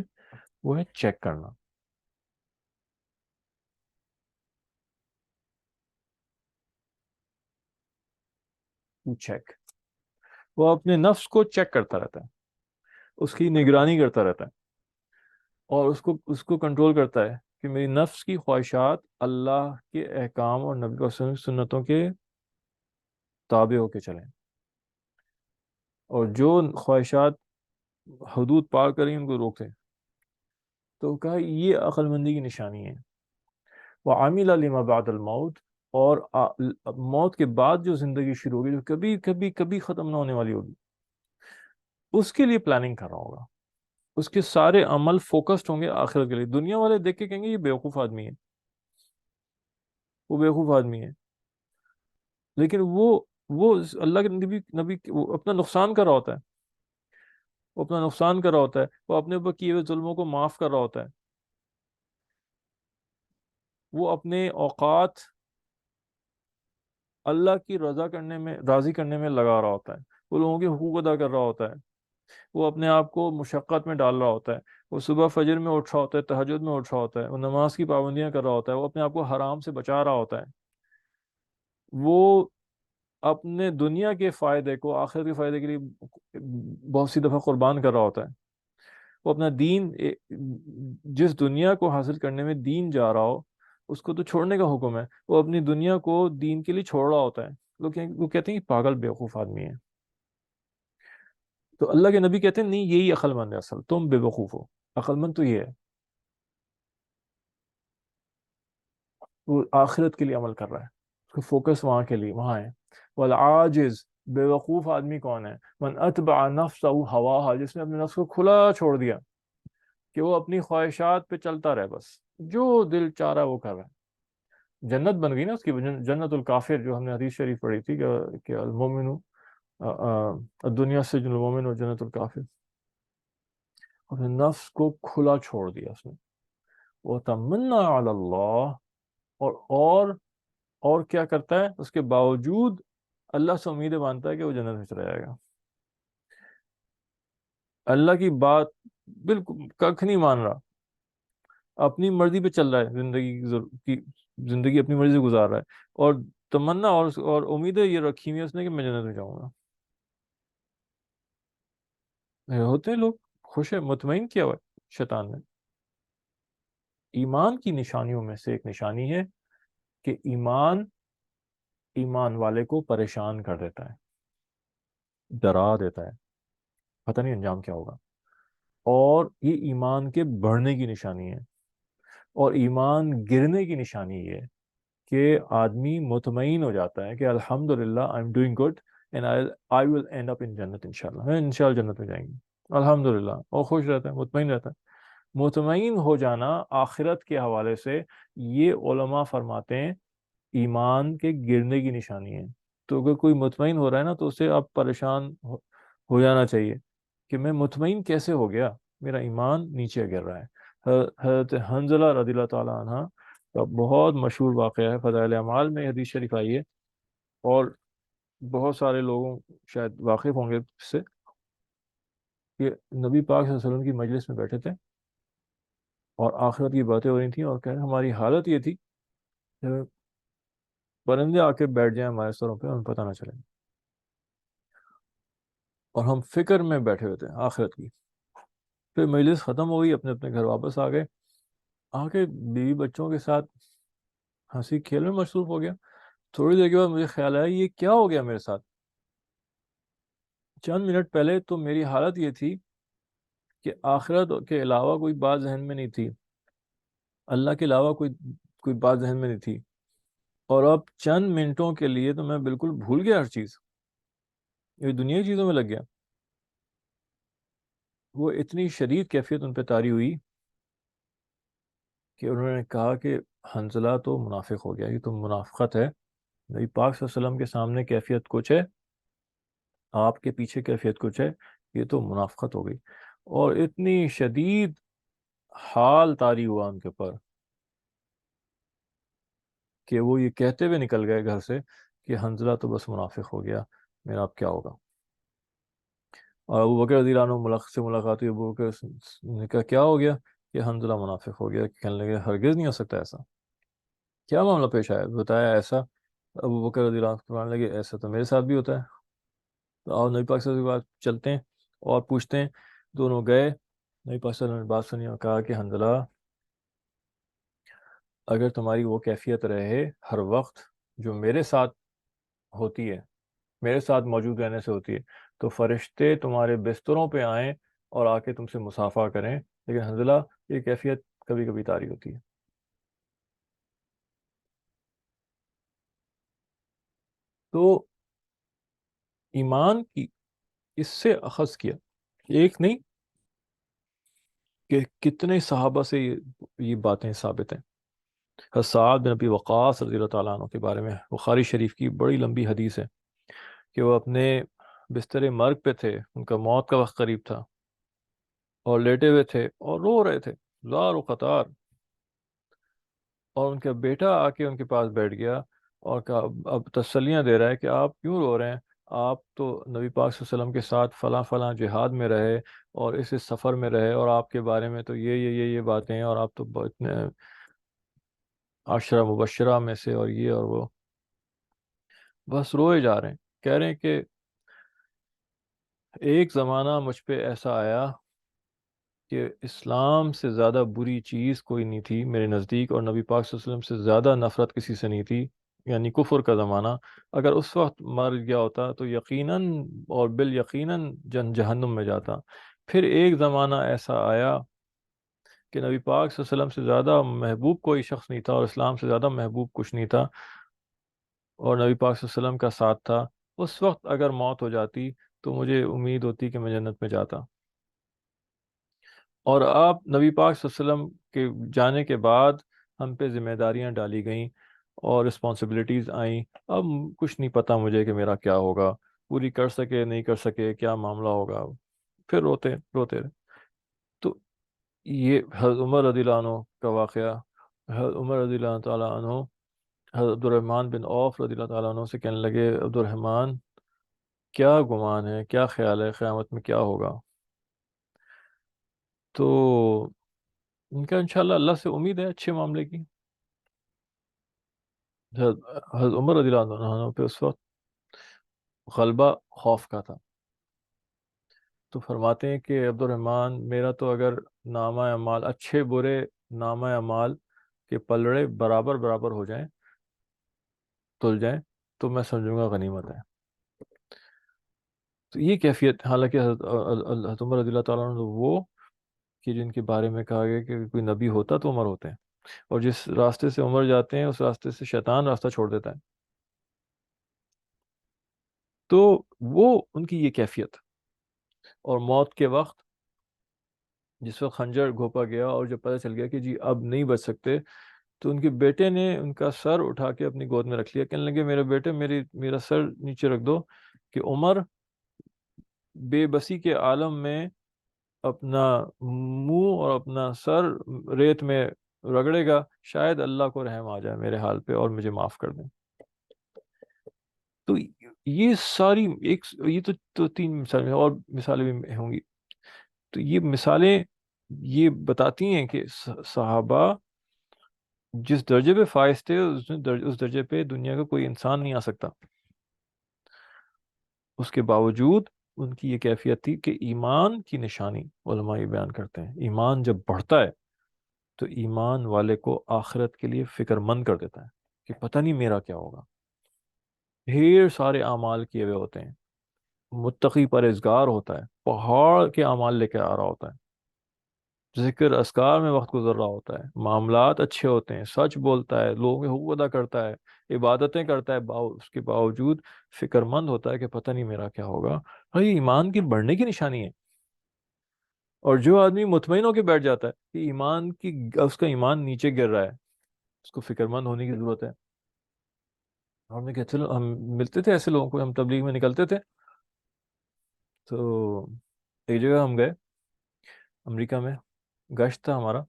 وہ ہے چیک کرنا۔ چیک، وہ اپنے نفس کو چیک کرتا رہتا ہے، اس کی نگرانی کرتا رہتا ہے، اور اس کو کنٹرول کرتا ہے کہ میری نفس کی خواہشات اللہ کے احکام اور نبی صلی اللہ علیہ وسلم سنتوں کے تابع ہو کے چلیں، اور جو خواہشات حدود پار کریں ان کو روکیں۔ تو کہا یہ عقل مندی کی نشانی ہے۔ وعمل لما بعد الموت، اور موت کے بعد جو زندگی شروع ہوگی، جو کبھی کبھی کبھی ختم نہ ہونے والی ہوگی، اس کے لیے پلاننگ کر رہا ہوگا، اس کے سارے عمل فوکسڈ ہوں گے آخرت کے لیے۔ دنیا والے دیکھ کے کہیں گے یہ بیوقوف آدمی ہے، وہ بیوقوف آدمی ہے، لیکن وہ اللہ کے نبی وہ اپنا نقصان کر رہا ہوتا ہے، وہ اپنا نقصان کر رہا ہوتا ہے، وہ اپنے اوپر کیے ہوئے ظلموں کو معاف کر رہا ہوتا ہے، وہ اپنے اوقات اللہ کی رضا کرنے میں، راضی کرنے میں لگا رہا ہوتا ہے، وہ لوگوں کے حقوق ادا کر رہا ہوتا ہے، وہ اپنے آپ کو مشقت میں ڈال رہا ہوتا ہے، وہ صبح فجر میں اٹھ رہا ہوتا ہے، تہجد میں اٹھ رہا ہوتا ہے، وہ نماز کی پابندیاں کر رہا ہوتا ہے، وہ اپنے آپ کو حرام سے بچا رہا ہوتا ہے، وہ اپنے دنیا کے فائدے کو آخرت کے فائدے کے لیے بہت سی دفعہ قربان کر رہا ہوتا ہے، وہ اپنا دین، جس دنیا کو حاصل کرنے میں دین جا رہا ہو اس کو تو چھوڑنے کا حکم ہے، وہ اپنی دنیا کو دین کے لیے چھوڑ رہا ہوتا ہے۔ وہ کہتے ہیں کہ پاگل بیوقوف آدمی ہے۔ تو اللہ کے نبی کہتے ہیں نہیں، یہی عقل مند ہے، اصل تم بے وقوف ہو، عقل مند تو یہ ہے، وہ آخرت کے لیے عمل کر رہا ہے، اس کو فوکس وہاں کے لیے وہاں ہے۔ والعاجز، بے وقوف آدمی کون ہے؟ من اتبع نفسہ ہواہا، جس نے اپنے نفس کو کھلا چھوڑ دیا کہ وہ اپنی خواہشات پہ چلتا رہے، بس جو دل چاہ رہا ہے وہ کر رہا ہے۔ جنت بن گئی نا اس کی، جنت الکافر، جو ہم نے حدیث شریف پڑھی تھی کہ المومن دنیا سے جو المومن و جنت الکافر، اپنے نفس کو کھلا چھوڑ دیا اس نے، وہ تمنا علی اللہ، اور اور کیا کرتا ہے اس کے باوجود اللہ سے امیدیں مانتا ہے کہ وہ جنت میں چلا جائے گا، اللہ کی بات بالکل ککھ نہیں مان رہا، اپنی مرضی پہ چل رہا ہے، زندگی اپنی مرضی سے گزار رہا ہے، اور تمنا اور امیدیں یہ رکھی ہوئی ہے اس نے کہ میں جنت میں جاؤں گا۔ ہوتے ہیں لوگ خوش ہے، مطمئن کیا ہوا ہے شیطان نے۔ ایمان کی نشانیوں میں سے ایک نشانی ہے کہ ایمان والے کو پریشان کر دیتا ہے، ڈرا دیتا ہے، پتہ نہیں انجام کیا ہوگا۔ اور یہ ایمان کے بڑھنے کی نشانی ہے، اور ایمان گرنے کی نشانی یہ ہے کہ آدمی مطمئن ہو جاتا ہے کہ الحمدللہ I am doing good and I will end up in جنت، انشاءاللہ میں انشاءاللہ جنت میں جائیں گے الحمدللہ، اور خوش رہتا ہے، مطمئن رہتا ہے۔ مطمئن ہو جانا آخرت کے حوالے سے، یہ علماء فرماتے ہیں ایمان کے گرنے کی نشانی ہے۔ تو اگر کوئی مطمئن ہو رہا ہے نا تو اسے اب پریشان ہو جانا چاہیے کہ میں مطمئن کیسے ہو گیا، میرا ایمان نیچے گر رہا ہے۔ حضرت حنزلہ رضی اللہ تعالیٰ عنہ کا بہت مشہور واقعہ ہے، فضائل اعمال میں حدیث شریف آئی ہے، اور بہت سارے لوگوں شاید واقف ہوں گے اس سے، کہ نبی پاک صلی اللہ علیہ وسلم کی مجلس میں بیٹھے تھے اور آخرت کی باتیں ہو رہی تھیں، اور کہہ رہے ہماری حالت یہ تھی کہ پرندے آ کے بیٹھ جائیں ہمارے سروں پہ، ہمیں پتہ نہ چلے، اور ہم فکر میں بیٹھے ہوئے تھے آخرت کی۔ پھر مجلس ختم ہو گئی، اپنے اپنے گھر واپس آ گئے، آ کے بیوی بچوں کے ساتھ ہنسی کھیل میں مصروف ہو گیا۔ تھوڑی دیر کے بعد مجھے خیال آیا یہ کیا ہو گیا میرے ساتھ؟ چند منٹ پہلے تو میری حالت یہ تھی کہ آخرت کے علاوہ کوئی بات ذہن میں نہیں تھی، اللہ کے علاوہ کوئی بات ذہن میں نہیں تھی، اور اب چند منٹوں کے لیے تو میں بالکل بھول گیا ہر چیز، یہ دنیا کی چیزوں میں لگ گیا۔ وہ اتنی شدید کیفیت ان پہ طاری ہوئی کہ انہوں نے کہا کہ حنزلہ تو منافق ہو گیا، یہ تو منافقت ہے، نبی پاک صلی اللہ علیہ وسلم کے سامنے کیفیت کچھ ہے، آپ کے پیچھے کیفیت کچھ ہے، یہ تو منافقت ہو گئی۔ اور اتنی شدید حال طاری ہوا ان کے پر کہ وہ یہ کہتے ہوئے نکل گئے گھر سے کہ حنزلہ تو بس منافق ہو گیا، میرا اب کیا ہوگا۔ اور ابو بکر رضی اللہ عنہ سے ملاقات ہوئی، ابو بکر نے کہا کیا ہو گیا؟ کہ حنزلہ منافق ہو گیا۔ کہنے لگے ہرگز نہیں ہو سکتا ایسا، کیا معاملہ پیش آیا؟ بتایا ایسا۔ ابو بکر رضی اللہ عنہ فرمانے لگے ایسا تو میرے ساتھ بھی ہوتا ہے، تو آؤ نبی پاک صلی اللہ علیہ وسلم کے پاس چلتے ہیں اور پوچھتے ہیں۔ دونوں گئے، نبی پاک صلی اللہ علیہ وسلم نے بات سنی اور کہا کہ حنزلہ، اگر تمہاری وہ کیفیت رہے ہر وقت جو میرے ساتھ ہوتی ہے، میرے ساتھ موجود رہنے سے ہوتی ہے، تو فرشتے تمہارے بستروں پہ آئیں اور آ کے تم سے مصافحہ کریں، لیکن حنزلہ یہ کیفیت کبھی کبھی طاری ہوتی ہے۔ تو ایمان کی اس سے اخذ کیا، ایک نہیں کہ کتنے صحابہ سے یہ باتیں ثابت ہیں۔ حضرت سعد بن ابی وقاص رضی اللہ تعالیٰ عنہ کے بارے میں بخاری شریف کی بڑی لمبی حدیث ہے کہ وہ اپنے بستر مرگ پہ تھے، ان کا موت کا وقت قریب تھا، اور لیٹے ہوئے تھے اور رو رہے تھے زار و قطار، اور ان کا بیٹا آ کے ان کے پاس بیٹھ گیا اور کہا، اب تسلیاں دے رہا ہے کہ آپ کیوں رو رہے ہیں، آپ تو نبی پاک صلی اللہ علیہ وسلم کے ساتھ فلاں فلاں جہاد میں رہے اور اس سفر میں رہے، اور آپ کے بارے میں تو یہ باتیں ہیں، اور آپ تو اتنے عشرہ مبشرہ میں سے اور یہ اور وہ، بس روئے جا رہے ہیں، کہہ رہے ہیں کہ ایک زمانہ مجھ پہ ایسا آیا کہ اسلام سے زیادہ بری چیز کوئی نہیں تھی میرے نزدیک، اور نبی پاک صلی اللہ علیہ وسلم سے زیادہ نفرت کسی سے نہیں تھی، یعنی کفر کا زمانہ۔ اگر اس وقت مر گیا ہوتا تو یقیناً اور یقیناً جہنم میں جاتا۔ پھر ایک زمانہ ایسا آیا کہ نبی پاک صلی اللہ علیہ وسلم سے زیادہ محبوب کوئی شخص نہیں تھا، اور اسلام سے زیادہ محبوب کچھ نہیں تھا، اور نبی پاک صلی اللہ علیہ وسلم کا ساتھ تھا۔ اس وقت اگر موت ہو جاتی تو مجھے امید ہوتی کہ میں جنت میں جاتا، اور آپ نبی پاک صلی اللہ علیہ وسلم کے جانے کے بعد ہم پہ ذمہ داریاں ڈالی گئیں اور رسپانسبلٹیز آئیں، اب کچھ نہیں پتہ مجھے کہ میرا کیا ہوگا، پوری کر سکے نہیں کر سکے کیا معاملہ ہوگا، پھر روتے روتے رہے۔ تو یہ حضرت عمر رضی اللہ عنہ کا واقعہ، حضرت عمر رضی اللہ تعالیٰ عنہ حضرت عبد الرحمن بن عوف رضی اللہ تعالیٰ عنہ سے کہنے لگے، عبد الرحمن کیا گمان ہے، کیا خیال ہے قیامت میں کیا ہوگا؟ تو ان کا انشاءاللہ اللہ سے امید ہے اچھے معاملے کی. حضرت حضرت عمر رضی اللہ عنہ پہ اس وقت غلبہ خوف کا تھا، تو فرماتے ہیں کہ عبد الرحمن میرا تو اگر نامہ اعمال اچھے برے نامہ اعمال کے پلڑے برابر برابر ہو جائیں تل جائیں تو میں سمجھوں گا غنیمت ہے. تو یہ کیفیت، حالانکہ حضرت عمر رضی اللہ تعالیٰ عنہ وہ کہ جن کے بارے میں کہا گیا کہ کوئی نبی ہوتا تو عمر ہوتے ہیں، اور جس راستے سے عمر جاتے ہیں اس راستے سے شیطان راستہ چھوڑ دیتا ہے. تو وہ ان کی یہ کیفیت، اور موت کے وقت جس وقت خنجر گھونپا گیا اور جب پتہ چل گیا کہ جی اب نہیں بچ سکتے، تو ان کے بیٹے نے ان کا سر اٹھا کے اپنی گود میں رکھ لیا، کہنے لگے میرے بیٹے میرا سر نیچے رکھ دو کہ عمر بے بسی کے عالم میں اپنا منہ اور اپنا سر ریت میں رگڑے گا، شاید اللہ کو رحم آ جائے میرے حال پہ اور مجھے معاف کر دیں. تو یہ ساری یہ تو تین مثالیں اور مثالیں بھی ہوں گی. تو یہ مثالیں یہ بتاتی ہیں کہ صحابہ جس درجے پہ فائز تھے اس درجے پہ دنیا کا کوئی انسان نہیں آ سکتا. اس کے باوجود ان کی یہ کیفیت تھی کہ ایمان کی نشانی، علماء یہ بیان کرتے ہیں ایمان جب بڑھتا ہے تو ایمان والے کو آخرت کے لیے فکر مند کر دیتا ہے کہ پتہ نہیں میرا کیا ہوگا. ڈھیر سارے اعمال کیے ہوئے ہوتے ہیں، متقی پرہیزگار ہوتا ہے، پہاڑ کے اعمال لے کے آ رہا ہوتا ہے، ذکر اذکار میں وقت گزر رہا ہوتا ہے، معاملات اچھے ہوتے ہیں، سچ بولتا ہے، لوگوں کے حقوق ادا کرتا ہے، عبادتیں کرتا ہے، اس کے باوجود فکر مند ہوتا ہے کہ پتہ نہیں میرا کیا ہوگا. اور یہ ایمان کی بڑھنے کی نشانی ہے. اور جو آدمی مطمئن ہو کے بیٹھ جاتا ہے کہ اس کا ایمان نیچے گر رہا ہے، اس کو فکر مند ہونے کی ضرورت ہے. ہم نے کہا چلو، ہم ملتے تھے ایسے لوگوں کو، ہم تبلیغ میں نکلتے تھے. تو ایک جگہ ہم گئے امریکہ میں، گشت تھا ہمارا.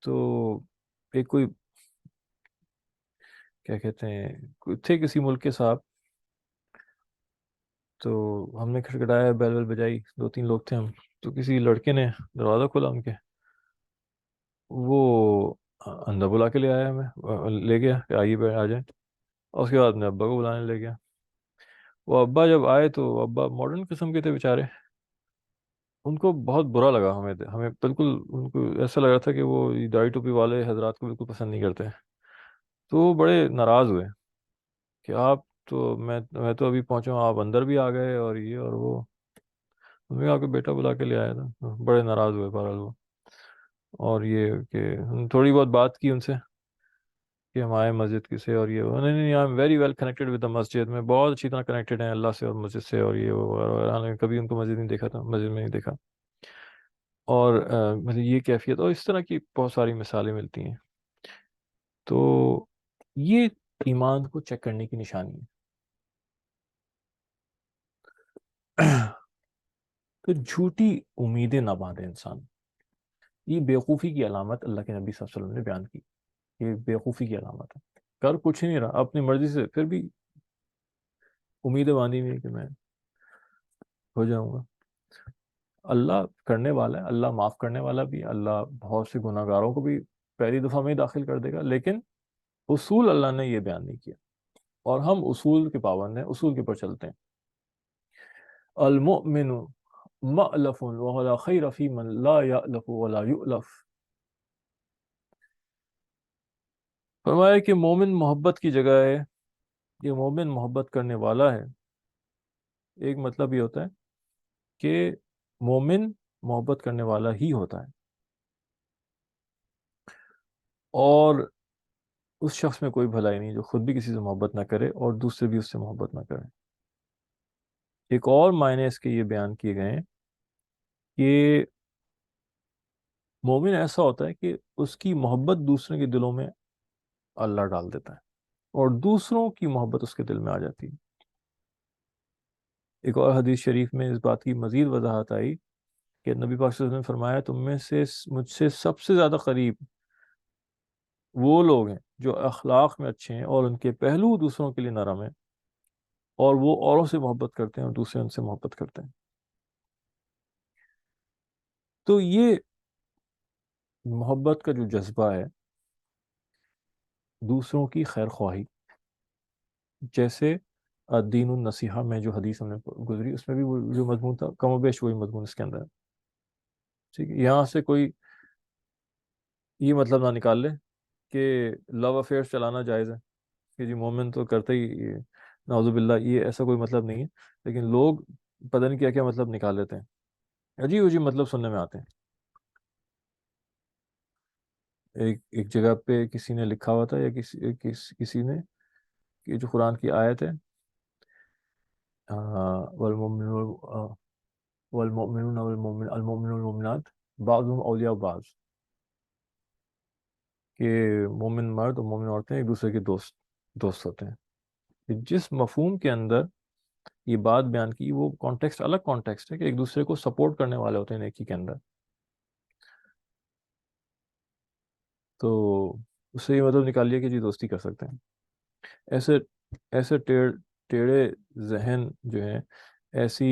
تو ایک کوئی کیا کہتے ہیں تھے کسی ملک کے صاحب، تو ہم نے کھٹکھٹایا، بیل بیل بجائی، دو تین لوگ تھے ہم. تو کسی لڑکے نے دروازہ کھولا ان کے، وہ اندر بلا کے لے آیا ہمیں، لے گیا کہ آئیے آ جائیں. اور اس کے بعد میں ابا کو بلانے لے گیا. وہ ابا جب آئے تو ابا ماڈرن قسم کے تھے بیچارے. ان کو بہت برا لگا، ہمیں بالکل ان کو ایسا لگ رہا تھا کہ وہ داڑھی ٹوپی والے حضرات کو بالکل پسند نہیں کرتے. تو وہ بڑے ناراض ہوئے کہ آپ تو میں تو ابھی پہنچا ہوں، آپ اندر بھی آ گئے اور یہ اور وہ. انہوں نے کہا کہ بیٹا بلا کے لے آیا تھا. بڑے ناراض ہوئے بہرحال وہ. اور یہ کہ تھوڑی بہت بات کی ان سے کہ ہم آئے مسجد کی سے اور یہ وہ. نہیں I am very well connected with the masjid, میں بہت اچھی طرح کنیکٹڈ ہیں اللہ سے اور مسجد سے اور یہ وہ. حالانکہ کبھی ان کو مسجد نہیں دیکھا تھا، مسجد میں نہیں دیکھا. اور مطلب یہ کیفیت اور اس طرح کی بہت ساری مثالیں ملتی ہیں. تو یہ ایمان کو چیک کرنے کی نشانی ہے. تو جھوٹی امیدیں نہ باندھے انسان، یہ بیوقوفی کی علامت اللہ کے نبی صلی اللہ علیہ وسلم نے بیان کی. یہ بیوقوفی کی علامت ہے. کر کچھ نہیں رہا اپنی مرضی سے، پھر بھی امیدیں باندھی ہوئی کہ میں ہو جاؤں گا. اللہ کرنے والا ہے، اللہ معاف کرنے والا بھی، اللہ بہت سے گناہ گاروں کو بھی پہلی دفعہ میں ہی داخل کر دے گا. لیکن اصول اللہ نے یہ بیان نہیں کیا، اور ہم اصول کے پابند ہیں، اصول کے پر چلتے ہیں. المؤمن مألف ولا خیر فی من لا یألف ولا یؤلف. فرمایا کہ مومن محبت کی جگہ ہے، یہ مومن محبت کرنے والا ہے. ایک مطلب یہ ہوتا ہے کہ مومن محبت کرنے والا ہی ہوتا ہے، اور اس شخص میں کوئی بھلائی نہیں جو خود بھی کسی سے محبت نہ کرے اور دوسرے بھی اس سے محبت نہ کریں. ایک اور معنی اس کے یہ بیان کیے گئے ہیں کہ مومن ایسا ہوتا ہے کہ اس کی محبت دوسرے کے دلوں میں اللہ ڈال دیتا ہے، اور دوسروں کی محبت اس کے دل میں آ جاتی ہے. ایک اور حدیث شریف میں اس بات کی مزید وضاحت آئی کہ نبی پاک صلی اللہ علیہ وسلم نے فرمایا تم میں سے مجھ سے سب سے زیادہ قریب وہ لوگ ہیں جو اخلاق میں اچھے ہیں اور ان کے پہلو دوسروں کے لیے نرم ہیں، اور وہ اوروں سے محبت کرتے ہیں اور دوسرے ان سے محبت کرتے ہیں. تو یہ محبت کا جو جذبہ ہے، دوسروں کی خیر خواہی، جیسے دین النصیحہ میں جو حدیث ہم نے گزری، اس میں بھی وہ جو مضمون تھا کم و بیش وہی مضمون اس کے اندر ہے. ٹھیک ہے، یہاں سے کوئی یہ مطلب نہ نکال لے کہ لو افیئر چلانا جائز ہے، کہ جی مومن تو کرتے ہی نعوذ باللہ، یہ ایسا کوئی مطلب نہیں ہے. لیکن لوگ پتہ نہیں کیا کیا مطلب نکال لیتے ہیں، عجیب عجیب مطلب سننے میں آتے ہیں. ایک جگہ پہ کسی نے لکھا ہوا تھا، یا کسی نے، کہ جو قرآن کی آیت ہے، والمؤمنون والمؤمنون المؤمنون والمؤمنات بعضهم اولیاء بعض، کہ مومن مرد اور مومن عورتیں ایک دوسرے کے دوست ہوتے ہیں. جس مفہوم کے اندر یہ بات بیان کی، وہ کانٹیکسٹ الگ کانٹیکسٹ ہے، کہ ایک دوسرے کو سپورٹ کرنے والے ہوتے ہیں نیکی کے اندر. تو اس سے یہ مطلب نکال لیا کہ جی دوستی کر سکتے ہیں. ایسے ایسے ٹیڑھے ذہن جو ہیں، ایسی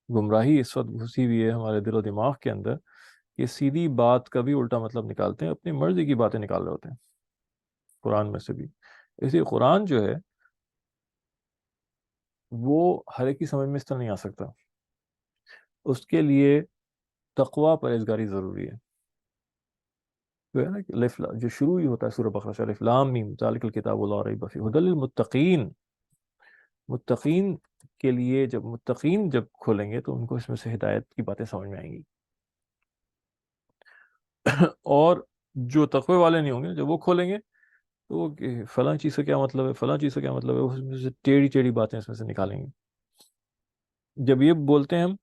گمراہی اس وقت گھسی ہوئی ہے ہمارے دل و دماغ کے اندر، کہ سیدھی بات کا بھی الٹا مطلب نکالتے ہیں، اپنی مرضی کی باتیں نکال رہے ہوتے ہیں قرآن میں سے بھی. اسی قرآن جو ہے وہ ہر ایک کی سمجھ میں اس طرح نہیں آ سکتا. اس کے لیے تقوی پرہیزگاری ضروری ہے. جو ہے نا کہ جو شروع ہی ہوتا ہے سورہ بقرہ سے، الف لام میم ذالک الکتاب لا ریب فیہ ھدی للمتقین. متقین کے لیے، جب متقین جب کھولیں گے تو ان کو اس میں سے ہدایت کی باتیں سمجھ میں آئیں گی. اور جو تقوی والے نہیں ہوں گے، جب وہ کھولیں گے تو وہ کہ فلاں چیز کا کیا مطلب ہے، فلاں چیز کا کیا مطلب ہے، اس میں سے ٹیڑھی ٹیڑھی باتیں اس میں سے نکالیں گے. جب یہ بولتے ہیں ہم،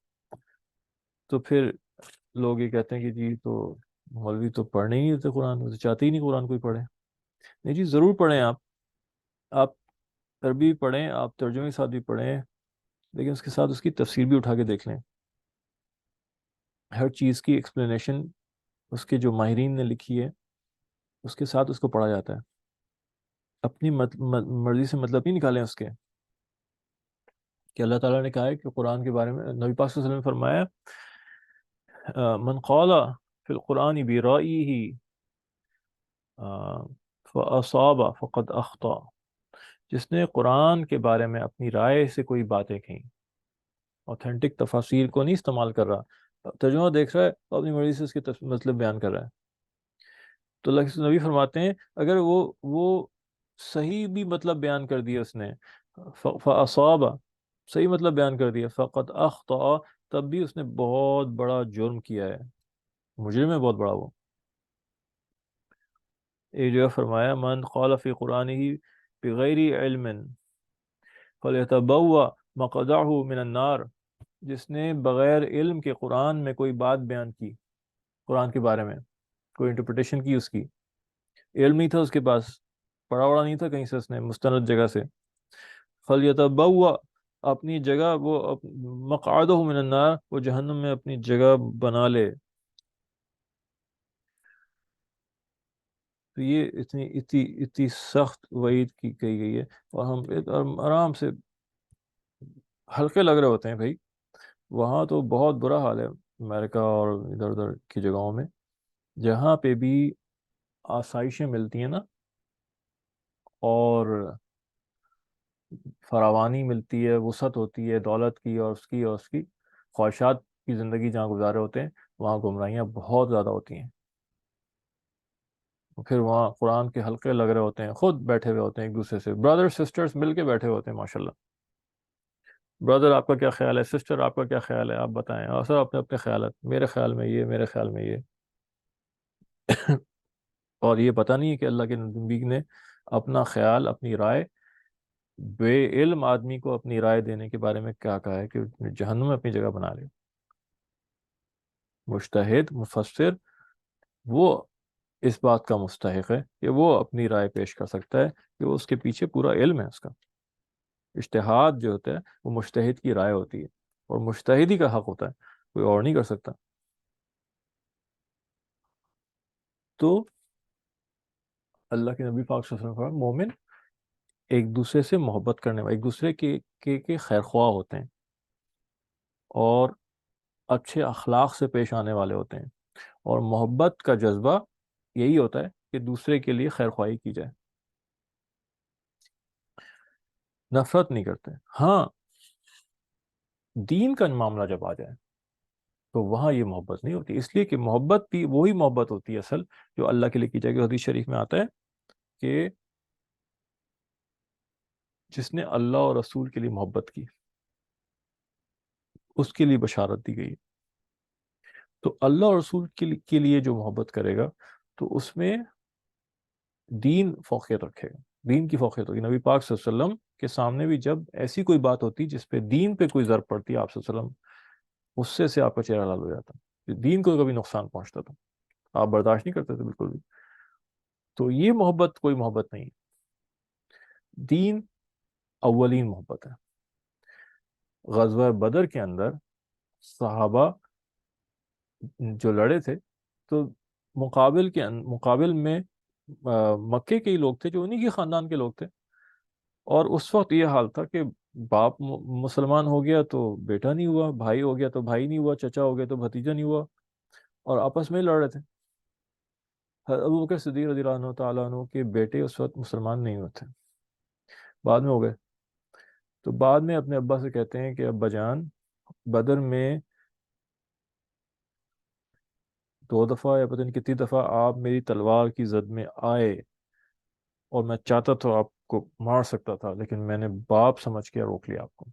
تو پھر لوگ یہ کہتے ہیں کہ جی تو مولوی تو پڑھنے ہی نہیں دیتے قرآن، وہ تو چاہتے ہی نہیں قرآن کوئی پڑھے. نہیں جی، ضرور پڑھیں. آپ عربی پڑھیں، آپ ترجمے کے ساتھ بھی پڑھیں، لیکن اس کے ساتھ اس کی تفسیر بھی اٹھا کے دیکھ لیں. ہر چیز کی ایکسپلینیشن اس کے جو ماہرین نے لکھی ہے، اس کے ساتھ اس کو پڑھا جاتا ہے. اپنی مرضی سے مطلب نہیں نکالیں اس کے. کہ اللہ تعالیٰ نے کہا ہے کہ قرآن کے بارے میں، نبی پاک صلی اللہ علیہ وسلم نے فرمایا، من قال فی القرآن برائیہ فاصاب فقد اخطا. جس نے قرآن کے بارے میں اپنی رائے سے کوئی باتیں کہیں، اوتھینٹک تفاسیر کو نہیں استعمال کر رہا، ترجمہ دیکھ رہا ہے اور اپنی مرضی سے اس کے مطلب بیان کر رہا ہے، تو اللہ کے نبی فرماتے ہیں اگر وہ صحیح بھی مطلب بیان کر دیا اس نے، فاصاب، صحیح مطلب بیان کر دیا، فقط اخطا، تب بھی اس نے بہت بڑا جرم کیا ہے، مجرم ہے بہت بڑا وہ. ایک جگہ فرمایا، من قال فی قرآنہ بغیر علم فلیتبوأ مقعدہ من النار. جس نے بغیر علم کے قرآن میں کوئی بات بیان کی، قرآن کے بارے میں کوئی انٹرپریٹیشن کی، اس کی علم نہیں تھا اس کے پاس، پڑھا وڑا نہیں تھا کہیں سے اس نے مستند جگہ سے، فلیتبوأ، اپنی جگہ وہ مقعدہ من النار، وہ جہنم میں اپنی جگہ بنا لے. تو یہ اتنی سخت وعید کی کہی گئی ہے، اور ہم آرام سے ہلکے لگ رہے ہوتے ہیں بھائی. وہاں تو بہت برا حال ہے، امریکہ اور ادھر ادھر کی جگہوں میں، جہاں پہ بھی آسائشیں ملتی ہیں نا، اور فراوانی ملتی ہے، وسعت ہوتی ہے دولت کی اور اس کی خواہشات کی زندگی جہاں گزارے ہوتے ہیں، وہاں گمراہیاں بہت زیادہ ہوتی ہیں. پھر وہاں قرآن کے حلقے لگ رہے ہوتے ہیں، خود بیٹھے ہوئے ہوتے ہیں ایک دوسرے سے، برادر سسٹرز مل کے بیٹھے ہوتے ہیں ماشاء اللہ. برادر آپ کا کیا خیال ہے، سسٹر آپ کا کیا خیال ہے، آپ بتائیں، اور سر اپنے اپنے خیالات، میرے خیال میں یہ، میرے خیال میں یہ. اور یہ پتہ نہیں ہے کہ اللہ کے نبی نے اپنا خیال، اپنی رائے، بے علم آدمی کو اپنی رائے دینے کے بارے میں کیا کہا ہے، کہ جہنم میں اپنی جگہ بنا لے. مجتہد مفسر وہ اس بات کا مستحق ہے کہ وہ اپنی رائے پیش کر سکتا ہے، کہ وہ اس کے پیچھے پورا علم ہے اس کا. اجتہاد جو ہوتا ہے وہ مجتہد کی رائے ہوتی ہے، اور مجتہد ہی کا حق ہوتا ہے، کوئی اور نہیں کر سکتا. تو اللہ کے نبی پاک صلی اللہ علیہ وسلم، مومن ایک دوسرے سے محبت کرنے والے، ایک دوسرے کے خیر خواہ ہوتے ہیں، اور اچھے اخلاق سے پیش آنے والے ہوتے ہیں، اور محبت کا جذبہ یہی ہوتا ہے کہ دوسرے کے لیے خیر خواہی کی جائے، نفرت نہیں کرتے۔ ہاں، دین کا معاملہ جب آ جائے تو وہاں یہ محبت نہیں ہوتی، اس لیے کہ محبت بھی وہی محبت ہوتی ہے اصل جو اللہ کے لیے کی جائے گی۔ حدیث شریف میں آتا ہے کہ جس نے اللہ اور رسول کے لیے محبت کی اس کے لیے بشارت دی گئی۔ تو اللہ اور رسول کے لیے جو محبت کرے گا تو اس میں دین فوقیت رکھے گا، دین کی فوقیت ہوگی۔ نبی پاک صلی اللہ علیہ وسلم کے سامنے بھی جب ایسی کوئی بات ہوتی جس پہ دین پہ کوئی ضرب پڑتی، آپ صلی اللہ علیہ وسلم غصے سے آپ کا چہرہ لال ہو جاتا، دین کو کبھی نقصان پہنچتا تھا، آپ برداشت نہیں کرتے تھے بالکل بھی۔ تو یہ محبت کوئی محبت نہیں، دین اولین محبت ہے۔ غزوہ بدر کے اندر صحابہ جو لڑے تھے تو مقابل میں مکے کے ہی لوگ تھے جو انہی کے خاندان کے لوگ تھے، اور اس وقت یہ حال تھا کہ باپ مسلمان ہو گیا تو بیٹا نہیں ہوا، بھائی ہو گیا تو بھائی نہیں ہوا، چچا ہو گیا تو بھتیجا نہیں ہوا، اور آپس میں ہی لڑ رہے تھے۔ حضرت ابو بکر صدیق رضی اللہ عنہ تعالیٰ عنہ کے بیٹے اس وقت مسلمان نہیں ہوتے، بعد میں ہو گئے۔ تو بعد میں اپنے ابا سے کہتے ہیں کہ ابا جان، بدر میں 2 دفعہ یا پتہ نہیں کتنی دفعہ آپ میری تلوار کی زد میں آئے، اور میں چاہتا تو آپ کو مار سکتا تھا لیکن میں نے باپ سمجھ کے روک لیا، آپ کو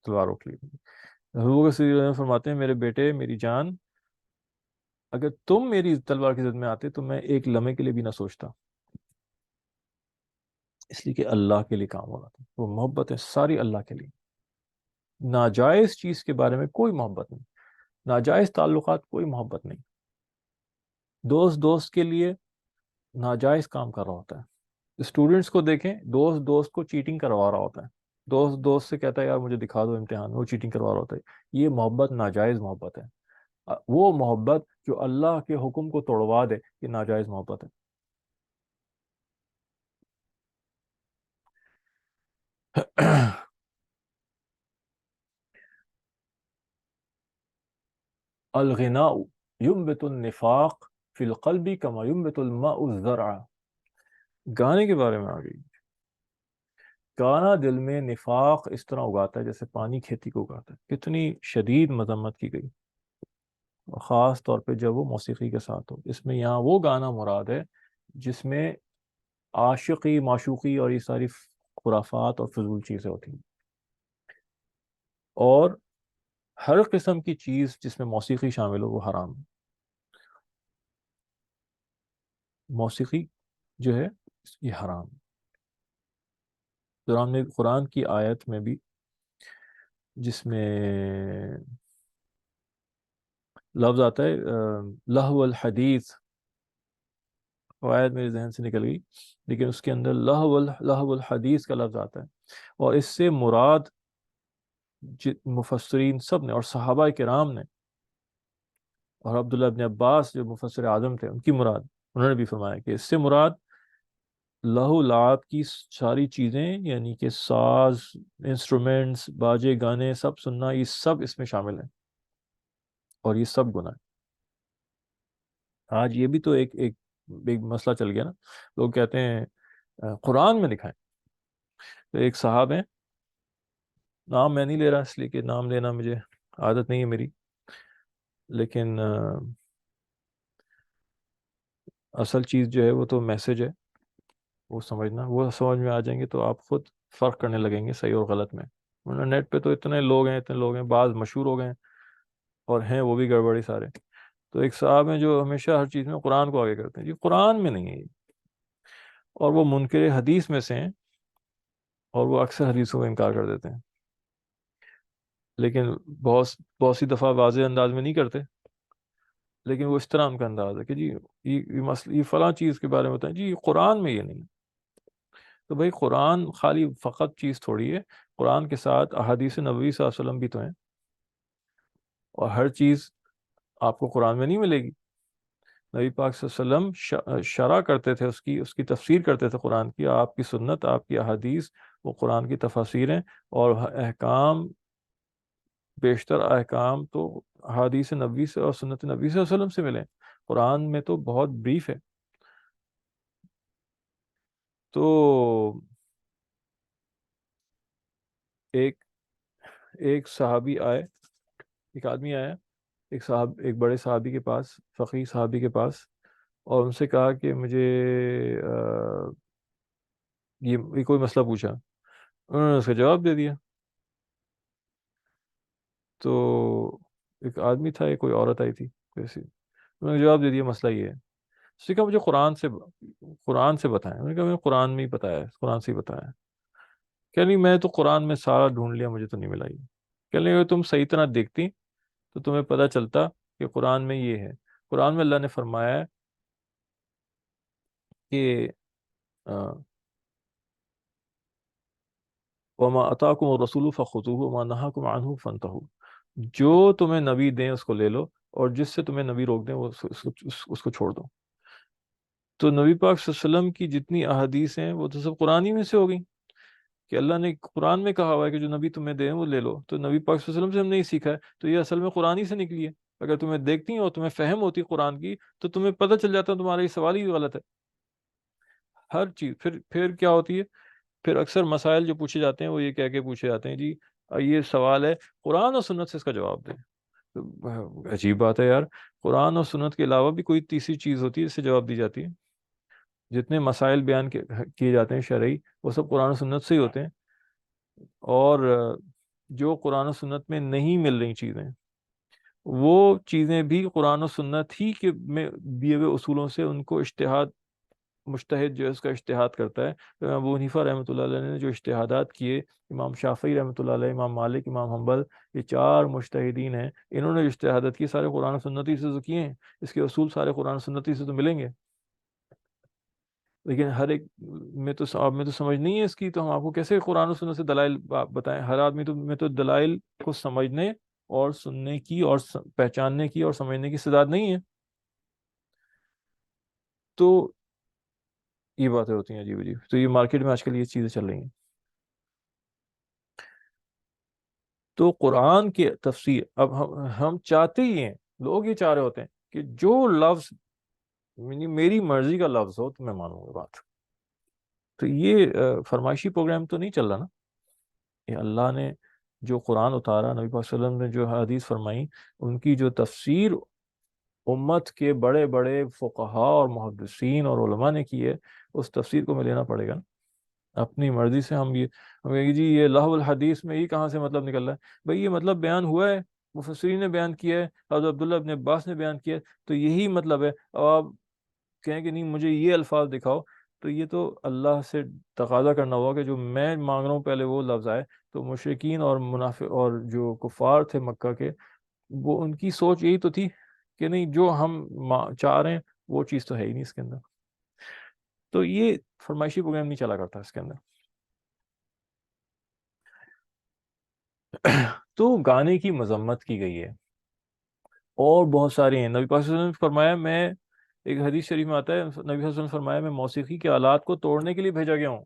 تلوار روک لی۔ حضور کے صلی اللہ علیہ وسلم فرماتے ہیں میرے بیٹے، میری جان، اگر تم میری تلوار کی زد میں آتے تو میں ایک لمحے کے لیے بھی نہ سوچتا، اس لیے کہ اللہ کے لیے کام ہو رہا تھا، وہ محبت ہے ساری اللہ کے لیے۔ ناجائز چیز کے بارے میں کوئی محبت نہیں، ناجائز تعلقات کوئی محبت نہیں۔ دوست کے لیے ناجائز کام کر رہا ہوتا ہے، اسٹوڈنٹس کو دیکھیں، دوست کو چیٹنگ کروا رہا ہوتا ہے، دوست سے کہتا ہے یار مجھے دکھا دو امتحان، وہ چیٹنگ کروا رہا ہوتا ہے۔ یہ محبت ناجائز محبت ہے، وہ محبت جو اللہ کے حکم کو توڑوا دے یہ ناجائز محبت ہے۔ الغناء ينبت النفاق فی القلب کما ينبت الماء الزرع، گانے کے بارے میں آ گئی۔ گانا دل میں نفاق اس طرح اگاتا ہے جیسے پانی کھیتی کو اگاتا ہے، کتنی شدید مذمت کی گئی، خاص طور پہ جب وہ موسیقی کے ساتھ ہو۔ اس میں یہاں وہ گانا مراد ہے جس میں عاشقی، معشوقی اور یہ ساری خرافات اور فضول چیزیں ہوتی ہیں، اور ہر قسم کی چیز جس میں موسیقی شامل ہو وہ حرام ہے۔ موسیقی جو ہے یہ حرام ہے۔ قرآن کی آیت میں بھی جس میں لفظ آتا ہے لہو الحدیث، وہ آیت میرے ذہن سے نکل گئی، لیکن اس کے اندر لہو الحدیث کا لفظ آتا ہے، اور اس سے مراد مفسرین سب نے اور صحابہ کرام نے اور عبداللہ ابن عباس جو مفسر اعظم تھے ان کی مراد، انہوں نے بھی فرمایا کہ اس سے مراد لہو لعب کی ساری چیزیں، یعنی کہ ساز، انسٹرومنٹس، باجے گانے سب سننا، یہ سب اس میں شامل ہیں، اور یہ سب گناہ ہے۔ آج یہ بھی تو ایک مسئلہ چل گیا نا، لوگ کہتے ہیں قرآن میں دکھائیں۔ تو ایک صاحب ہیں، نام میں نہیں لے رہا اس لیے کہ نام لینا مجھے عادت نہیں ہے میری، لیکن اصل چیز جو ہے وہ تو میسج ہے، وہ سمجھنا، وہ سمجھ میں آ جائیں گے تو آپ خود فرق کرنے لگیں گے صحیح اور غلط میں، ورنہ نیٹ پہ تو اتنے لوگ ہیں، بعض مشہور ہو گئے ہیں اور ہیں وہ بھی گڑبڑی سارے۔ تو ایک صاحب ہیں جو ہمیشہ ہر چیز میں قرآن کو آگے کرتے ہیں، جی قرآن میں نہیں ہے یہ، اور وہ منکر حدیث میں سے ہیں، اور وہ اکثر حدیثوں کا انکار کر دیتے ہیں، لیکن بہت بہت سی دفعہ واضح انداز میں نہیں کرتے، لیکن وہ اس طرح ان کا انداز ہے کہ جی یہ فلاں چیز کے بارے میں بتائیں، جی قرآن میں یہ نہیں۔ تو بھائی قرآن خالی فقط چیز تھوڑی ہے، قرآن کے ساتھ احادیث نبوی صلی اللہ علیہ وسلم بھی تو ہیں، اور ہر چیز آپ کو قرآن میں نہیں ملے گی۔ نبی پاک صلی اللہ علیہ وسلم شرح کرتے تھے، اس کی تفسیر کرتے تھے قرآن کی، آپ کی سنت، آپ کی احادیث وہ قرآن کی تفاسیر ہیں، اور احکام بیشتر احکام تو حدیث نبوی سے اور سنت نبی صلی اللہ علیہ وسلم سے ملیں. قرآن میں تو بہت بریف ہے. تو ایک ایک صحابی آئے، ایک آدمی آیا، ایک بڑے صحابی کے پاس، فقیر صحابی کے پاس، اور ان سے کہا کہ مجھے یہ کوئی مسئلہ پوچھا. انہوں نے اس کا جواب دے دیا. تو ایک آدمی تھا، کوئی عورت آئی تھی ایسی، انہوں نے جواب دے دیا مسئلہ یہ ہے. اس نے کہا مجھے قرآن سے بتائیں. میں نے کہا میں قرآن میں ہی بتایا ہے، قرآن سے ہی بتایا ہے. کہ نہیں میں تو قرآن میں سارا ڈھونڈ لیا، مجھے تو نہیں ملا یہ. کہ نہیں اگر تم صحیح طرح دیکھتی تو تمہیں پتہ چلتا کہ قرآن میں یہ ہے. قرآن میں اللہ نے فرمایا ہے کہ وما اتاکم الرسول فخذوہ وما نہاکم عنہ فانتہوا، جو تمہیں نبی دیں اس کو لے لو، اور جس سے تمہیں نبی روک دیں وہ اس کو چھوڑ دو. تو نبی پاک صلی اللہ علیہ وسلم کی جتنی احادیث ہیں وہ تو سب قرآن ہی میں سے ہو گئی، کہ اللہ نے قرآن میں کہا ہوا ہے کہ جو نبی تمہیں دیں وہ لے لو. تو نبی پاک صلی اللہ علیہ وسلم سے ہم نے ہی سیکھا ہے، تو یہ اصل میں قرآن ہی سے نکلی ہے. اگر تمہیں دیکھتی اور تمہیں فہم ہوتی قرآن کی تو تمہیں پتہ چل جاتا تمہارا یہ سوال ہی غلط ہے. ہر چیز پھر کیا ہوتی ہے، پھر اکثر مسائل جو پوچھے جاتے ہیں وہ یہ کہہ کے پوچھے جاتے ہیں جی یہ سوال ہے، قرآن اور سنت سے اس کا جواب دیں. تو عجیب بات ہے یار، قرآن اور سنت کے علاوہ بھی کوئی تیسری چیز ہوتی ہے جس سے جواب دی جاتی ہے. جتنے مسائل بیان کیے جاتے ہیں شرعی، وہ سب قرآن و سنت سے ہی ہوتے ہیں. اور جو قرآن و سنت میں نہیں مل رہی چیزیں، وہ چیزیں بھی قرآن و سنت ہی کے میں دیے ہوئے اصولوں سے ان کو مجتہد جو ہے اس کا اجتہاد کرتا ہے. ابو حنیفہ رحمۃ اللہ علیہ نے جو اجتہادات کیے، امام شافعی رحمۃ اللہ علیہ، امام مالک، امام حنبل، یہ چار مجتہدین ہیں، انہوں نے جو اجتہادات کیے سارے قرآن و سنتی سے تو کیے ہیں. اس کے اصول سارے قرآن و سنتی سے تو ملیں گے. لیکن ہر ایک میں تو آپ میں تو سمجھ نہیں ہے اس کی، تو ہم آپ کو کیسے قرآن و سنت سے دلائل بتائیں؟ ہر آدمی میں تو دلائل کو سمجھنے اور سننے کی اور پہچاننے کی اور سمجھنے کی استعداد نہیں ہے. تو یہ باتیں ہوتی ہیں عجیب عجیب. تو یہ مارکیٹ میں آج کل یہ چیزیں چل رہی ہیں. تو قرآن کی تفسیر اب ہم چاہتے ہی ہیں، لوگ یہ چاہ رہے ہوتے ہیں کہ جو لفظ میری مرضی کا لفظ ہو تو میں مانوں گا بات. تو یہ فرمائشی پروگرام تو نہیں چل رہا نا. یہ اللہ نے جو قرآن اتارا، نبی پاک صلی اللہ علیہ وسلم نے جو حدیث فرمائی، ان کی جو تفسیر امت کے بڑے بڑے فقہا اور محدثین اور علماء نے کی ہے، اس تفسیر کو میں لینا پڑے گا. اپنی مرضی سے ہم کہیں گے جی یہ لہو الحدیث میں یہ کہاں سے مطلب نکل رہا ہے؟ بھئی یہ مطلب بیان ہوا ہے، مفسرین نے بیان کیا ہے، حضرت عبداللہ ابن عباس نے بیان کیا ہے، تو یہی مطلب ہے. اب آپ کہیں کہ نہیں مجھے یہ الفاظ دکھاؤ، تو یہ تو اللہ سے تقاضا کرنا ہوگا کہ جو میں مانگ رہا ہوں پہلے وہ لفظ آئے. تو مشرکین اور منافق اور جو کفار تھے مکہ کے، وہ ان کی سوچ یہی تو تھی کہ نہیں جو ہم چاہ رہے ہیں وہ چیز تو ہے ہی نہیں اس کے اندر. تو یہ فرمائشی پروگرام نہیں چلا کرتا اس کے اندر. تو گانے کی مذمت کی گئی ہے اور بہت سارے ہیں. نبی پاک صلی اللہ علیہ وسلم نے فرمایا، میں ایک حدیث شریف میں آتا ہے نبی صلی اللہ علیہ وسلم نے فرمایا میں موسیقی کے آلات کو توڑنے کے لیے بھیجا گیا ہوں.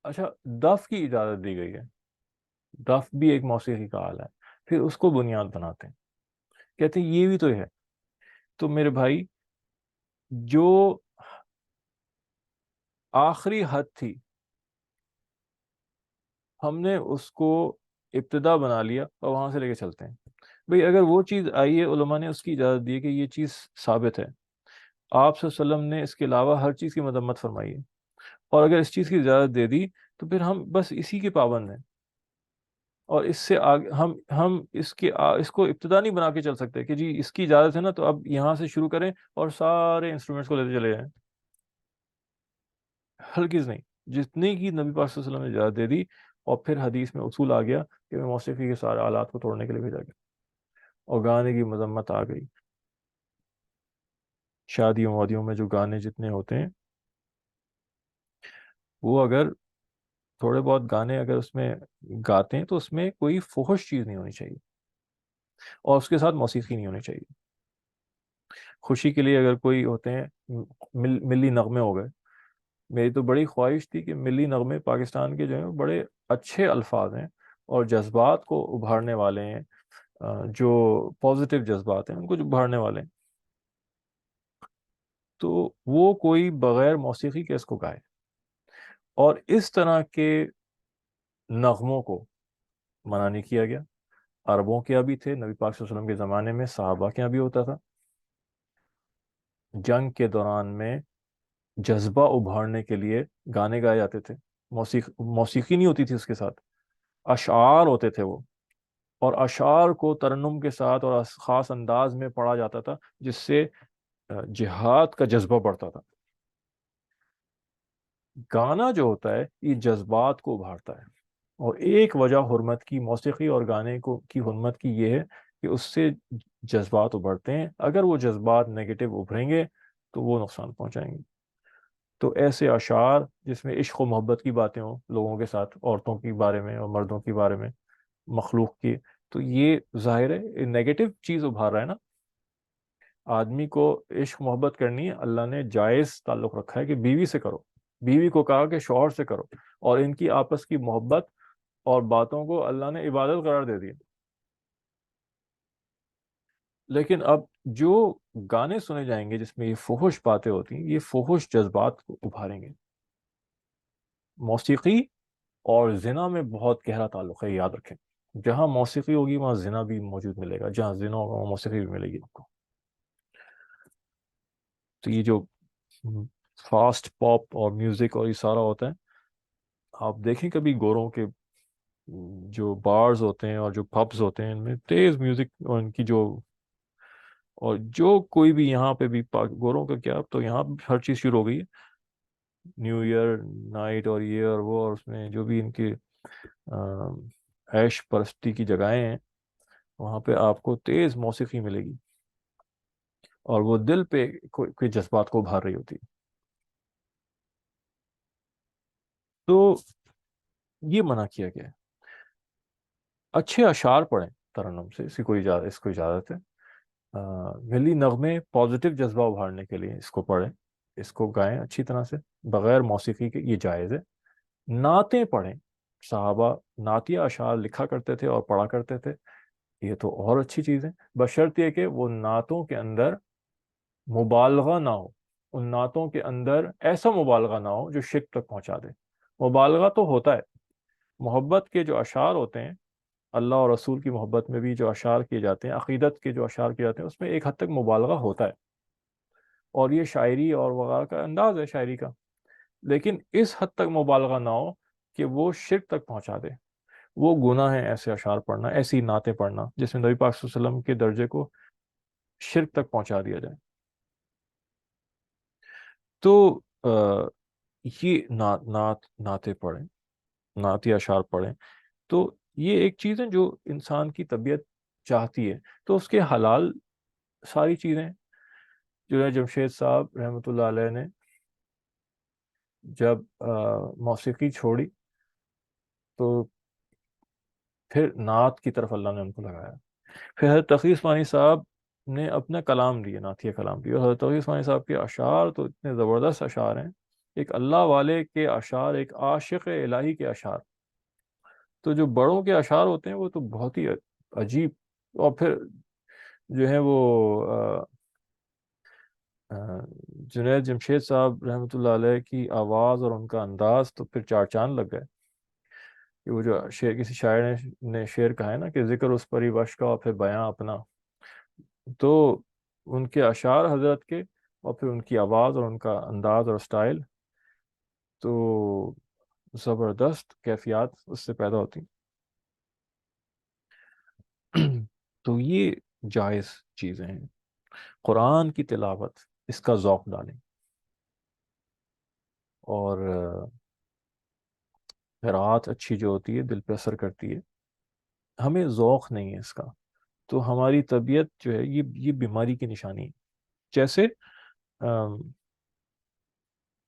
اچھا، دف کی اجازت دی گئی ہے. دف بھی ایک موسیقی کا آلہ ہے، پھر اس کو بنیاد بناتے ہیں، کہتے ہیں یہ بھی تو ہے. تو میرے بھائی، جو آخری حد تھی ہم نے اس کو ابتدا بنا لیا اور وہاں سے لے کے چلتے ہیں. بھئی اگر وہ چیز آئی ہے، علماء نے اس کی اجازت دی ہے کہ یہ چیز ثابت ہے، آپ صلی اللہ علیہ وسلم نے اس کے علاوہ ہر چیز کی مذمت فرمائی ہے، اور اگر اس چیز کی اجازت دے دی تو پھر ہم بس اسی کے پابند ہیں. اور اس سے آگے ہم اس کو ابتدا نہیں بنا کے چل سکتے کہ جی اس کی اجازت ہے نا تو اب یہاں سے شروع کریں اور سارے انسٹرومنٹس کو لیتے چلے جائیں. ہرگز نہیں. جتنے کی نبی پاک صلی اللہ علیہ وسلم نے اجازت دے دی، اور پھر حدیث میں اصول آ گیا کہ میں موسیقی کے سارے آلات کو توڑنے کے لیے بھیجا گیا، اور گانے کی مذمت آ گئی. شادیوں وادیوں میں جو گانے جتنے ہوتے ہیں، وہ اگر تھوڑے بہت گانے اگر اس میں گاتے ہیں تو اس میں کوئی فحش چیز نہیں ہونی چاہیے، اور اس کے ساتھ موسیقی نہیں ہونی چاہیے. خوشی کے لیے اگر کوئی ہوتے ہیں ملی نغمے ہو گئے. میری تو بڑی خواہش تھی کہ ملی نغمے پاکستان کے جو ہیں بڑے اچھے الفاظ ہیں، اور جذبات کو ابھارنے والے ہیں، جو پازیٹیو جذبات ہیں ان کو جو ابھارنے والے ہیں، تو وہ کوئی بغیر موسیقی کے اس کو گائے. اور اس طرح کے نغموں کو منع نہیں کیا گیا. عربوں کے یہاں بھی تھے، نبی پاک صلی اللہ علیہ وسلم کے زمانے میں صحابہ کے یہاں بھی ہوتا تھا. جنگ کے دوران میں جذبہ ابھارنے کے لیے گانے گائے جاتے تھے. موسیقی نہیں ہوتی تھی اس کے ساتھ، اشعار ہوتے تھے وہ. اور اشعار کو ترنم کے ساتھ اور خاص انداز میں پڑھا جاتا تھا، جس سے جہاد کا جذبہ بڑھتا تھا. گانا جو ہوتا ہے یہ جذبات کو ابھارتا ہے. اور ایک وجہ حرمت کی موسیقی اور گانے کو کی حرمت کی یہ ہے کہ اس سے جذبات ابھرتے ہیں. اگر وہ جذبات نگیٹو ابھریں گے تو وہ نقصان پہنچائیں گے. تو ایسے اشعار جس میں عشق و محبت کی باتیں ہوں لوگوں کے ساتھ، عورتوں کے بارے میں اور مردوں کے بارے میں، مخلوق کی، تو یہ ظاہر ہے نیگیٹو چیز ابھار رہا ہے نا. آدمی کو عشق محبت کرنی ہے، اللہ نے جائز تعلق رکھا ہے کہ بیوی سے کرو. بیوی کو کہا کہ شوہر سے کرو، اور ان کی آپس کی محبت اور باتوں کو اللہ نے عبادت قرار دے دیا. لیکن اب جو گانے سنے جائیں گے جس میں یہ فحش باتیں ہوتی ہیں، یہ فحش جذبات کو ابھاریں گے. موسیقی اور زنا میں بہت گہرا تعلق ہے، یاد رکھیں. جہاں موسیقی ہوگی وہاں زنا بھی موجود ملے گا، جہاں زنا ہوگا وہاں موسیقی بھی ملے گی آپ کو. تو یہ جو فاسٹ پاپ اور میوزک اور یہ سارا ہوتا ہے، آپ دیکھیں کبھی گوروں کے جو بارز ہوتے ہیں اور جو پبز ہوتے ہیں، ان میں تیز میوزک اور ان کی جو، اور جو کوئی بھی یہاں پہ بھی گوروں کا کیا، اب تو یہاں بھی ہر چیز شروع ہو گئی ہے. نیو ایئر نائٹ اور یہ اور وہ، اور اس میں جو بھی ان کی عیش پرستی کی جگہیں ہیں، وہاں پہ آپ کو تیز موسیقی ملے گی، اور وہ دل پہ کوئی جذبات کو ابھار رہی ہوتی ہے. تو یہ منع کیا گیا ہے. اچھے اشعار پڑھیں ترنم سے، اس کو اجازت ہے. ملی نغمے پازیٹیو جذبہ ابھارنے کے لیے اس کو پڑھیں، اس کو گائیں اچھی طرح سے بغیر موسیقی کے، یہ جائز ہے. نعتیں پڑھیں، صحابہ نعتیہ اشعار لکھا کرتے تھے اور پڑھا کرتے تھے، یہ تو اور اچھی چیز ہے، بشرط یہ کہ وہ نعتوں کے اندر مبالغہ نہ ہو. ان نعتوں کے اندر ایسا مبالغہ نہ ہو جو شرک تک پہنچا دے. مبالغہ تو ہوتا ہے، محبت کے جو اشعار ہوتے ہیں، اللہ اور رسول کی محبت میں بھی جو اشعار کیے جاتے ہیں، عقیدت کے جو اشعار کیے جاتے ہیں، اس میں ایک حد تک مبالغہ ہوتا ہے، اور یہ شاعری اور وغیرہ کا انداز ہے شاعری کا. لیکن اس حد تک مبالغہ نہ ہو کہ وہ شرک تک پہنچا دے. وہ گناہ ہے ایسے اشعار پڑھنا، ایسی نعتیں پڑھنا جس میں نبی پاک صلی اللہ علیہ وسلم کے درجے کو شرک تک پہنچا دیا جائے. تو یہ نعتیں پڑھیں، نعتی اشعار پڑھیں. تو یہ ایک چیز ہے جو انسان کی طبیعت چاہتی ہے. تو اس کے حلال ساری چیزیں. جو ہے جمشید صاحب رحمۃ اللہ علیہ نے جب موسیقی چھوڑی تو پھر نعت کی طرف اللہ نے ان کو لگایا. پھر حضرت تقی عثمانی صاحب نے اپنا کلام دیے، نعتیہ کلام دیے، اور حضرت تقی عثمانی صاحب کے اشعار تو اتنے زبردست اشعار ہیں. ایک اللہ والے کے اشعار، ایک عاشق الہی کے اشعار. تو جو بڑوں کے اشعار ہوتے ہیں وہ تو بہت ہی عجیب. اور پھر جو ہے وہ آ، جنید جمشید صاحب رحمۃ اللہ علیہ کی آواز اور ان کا انداز تو پھر چار چاند لگ گئے. کہ وہ جو شعر، کسی شاعر نے شعر کہا ہے نا کہ ذکر اس پری وش کا اور پھر بیاں اپنا. تو ان کے اشعار حضرت کے، اور پھر ان کی آواز اور ان کا انداز اور سٹائل، تو زبردست کیفیات اس سے پیدا ہوتی. تو یہ جائز چیزیں ہیں. قرآن کی تلاوت، اس کا ذوق ڈالیں. اور قرأت اچھی جو ہوتی ہے دل پہ اثر کرتی ہے. ہمیں ذوق نہیں ہے اس کا، تو ہماری طبیعت جو ہے یہ بیماری کی نشانی ہے. جیسے آم،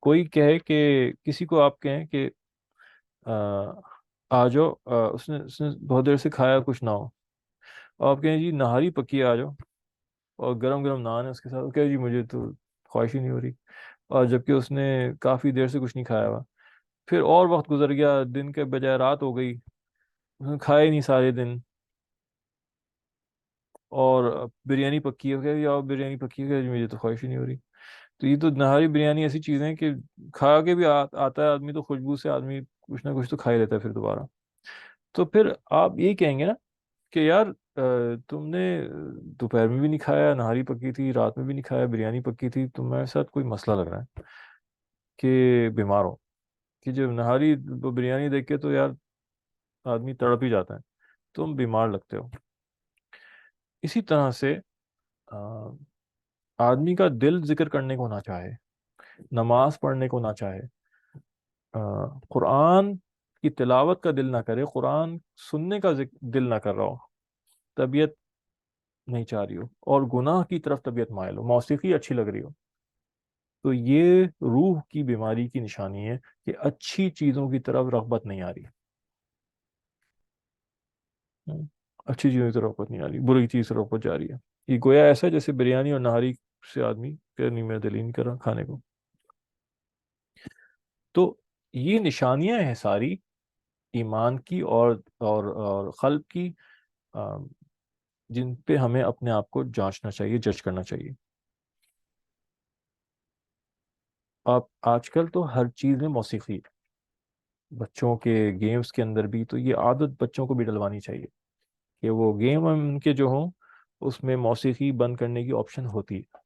کوئی کہے کہ کسی کو آپ کہیں کہ آ، آ جاؤ، اس نے بہت دیر سے کھایا کچھ نہ ہو، اور آپ کہیں جی نہاری پکی آ جاؤ، اور گرم گرم نان ہے اس کے ساتھ، وہ کہے جی مجھے تو خواہش ہی نہیں ہو رہی، اور جبکہ اس نے کافی دیر سے کچھ نہیں کھایا ہوا. پھر اور وقت گزر گیا، دن کے بجائے رات ہو گئی، اس نے کھایا ہی نہیں سارے دن، اور بریانی پکی ہے، کہ یا بریانی پکی ہے کہ مجھے تو خواہش ہی نہیں ہو رہی. تو یہ تو نہاری بریانی ایسی چیزیں ہیں کہ کھا کے بھی آتا ہے آدمی، تو خوشبو سے آدمی کچھ نہ کچھ تو کھا ہی لیتا ہے پھر دوبارہ. تو پھر آپ یہی کہیں گے نا کہ یار تم نے دوپہر میں بھی نہیں کھایا، نہاری پکی تھی، رات میں بھی نہیں کھایا، بریانی پکی تھی، تمہارے ساتھ کوئی مسئلہ لگ رہا ہے کہ بیمار ہو. کہ جب نہاری بریانی دیکھ کے تو یار آدمی تڑپ ہی جاتا ہے، تم بیمار لگتے ہو. اسی طرح سے آ، آدمی کا دل ذکر کرنے کو نہ چاہے، نماز پڑھنے کو نہ چاہے، قرآن کی تلاوت کا دل نہ کرے، قرآن سننے کا دل نہ کر رہا ہو، طبیعت نہیں چاہ رہی ہو، اور گناہ کی طرف طبیعت مائل ہو، موسیقی اچھی لگ رہی ہو، تو یہ روح کی بیماری کی نشانی ہے کہ اچھی چیزوں کی طرف رغبت نہیں آ رہی. ہم، اچھی چیزوں کی طرف رغبت نہیں آ رہی، بری چیز کی طرف رغبت جا رہی ہے. یہ گویا ایسا ہے جیسے بریانی اور نہاری سے آدمی کہ نہیں، میرا دل ہی نہیں کر رہا کھانے کو. تو یہ نشانیاں ہیں ساری ایمان کی اور قلب کی، آ، جن پہ ہمیں اپنے آپ کو جانچنا چاہیے، جج کرنا چاہیے. آپ آج کل تو ہر چیز میں موسیقی ہے. بچوں کے گیمز کے اندر بھی تو یہ عادت بچوں کو بھی ڈلوانی چاہیے کہ وہ گیم ان کے جو ہوں اس میں موسیقی بند کرنے کی آپشن ہوتی ہے،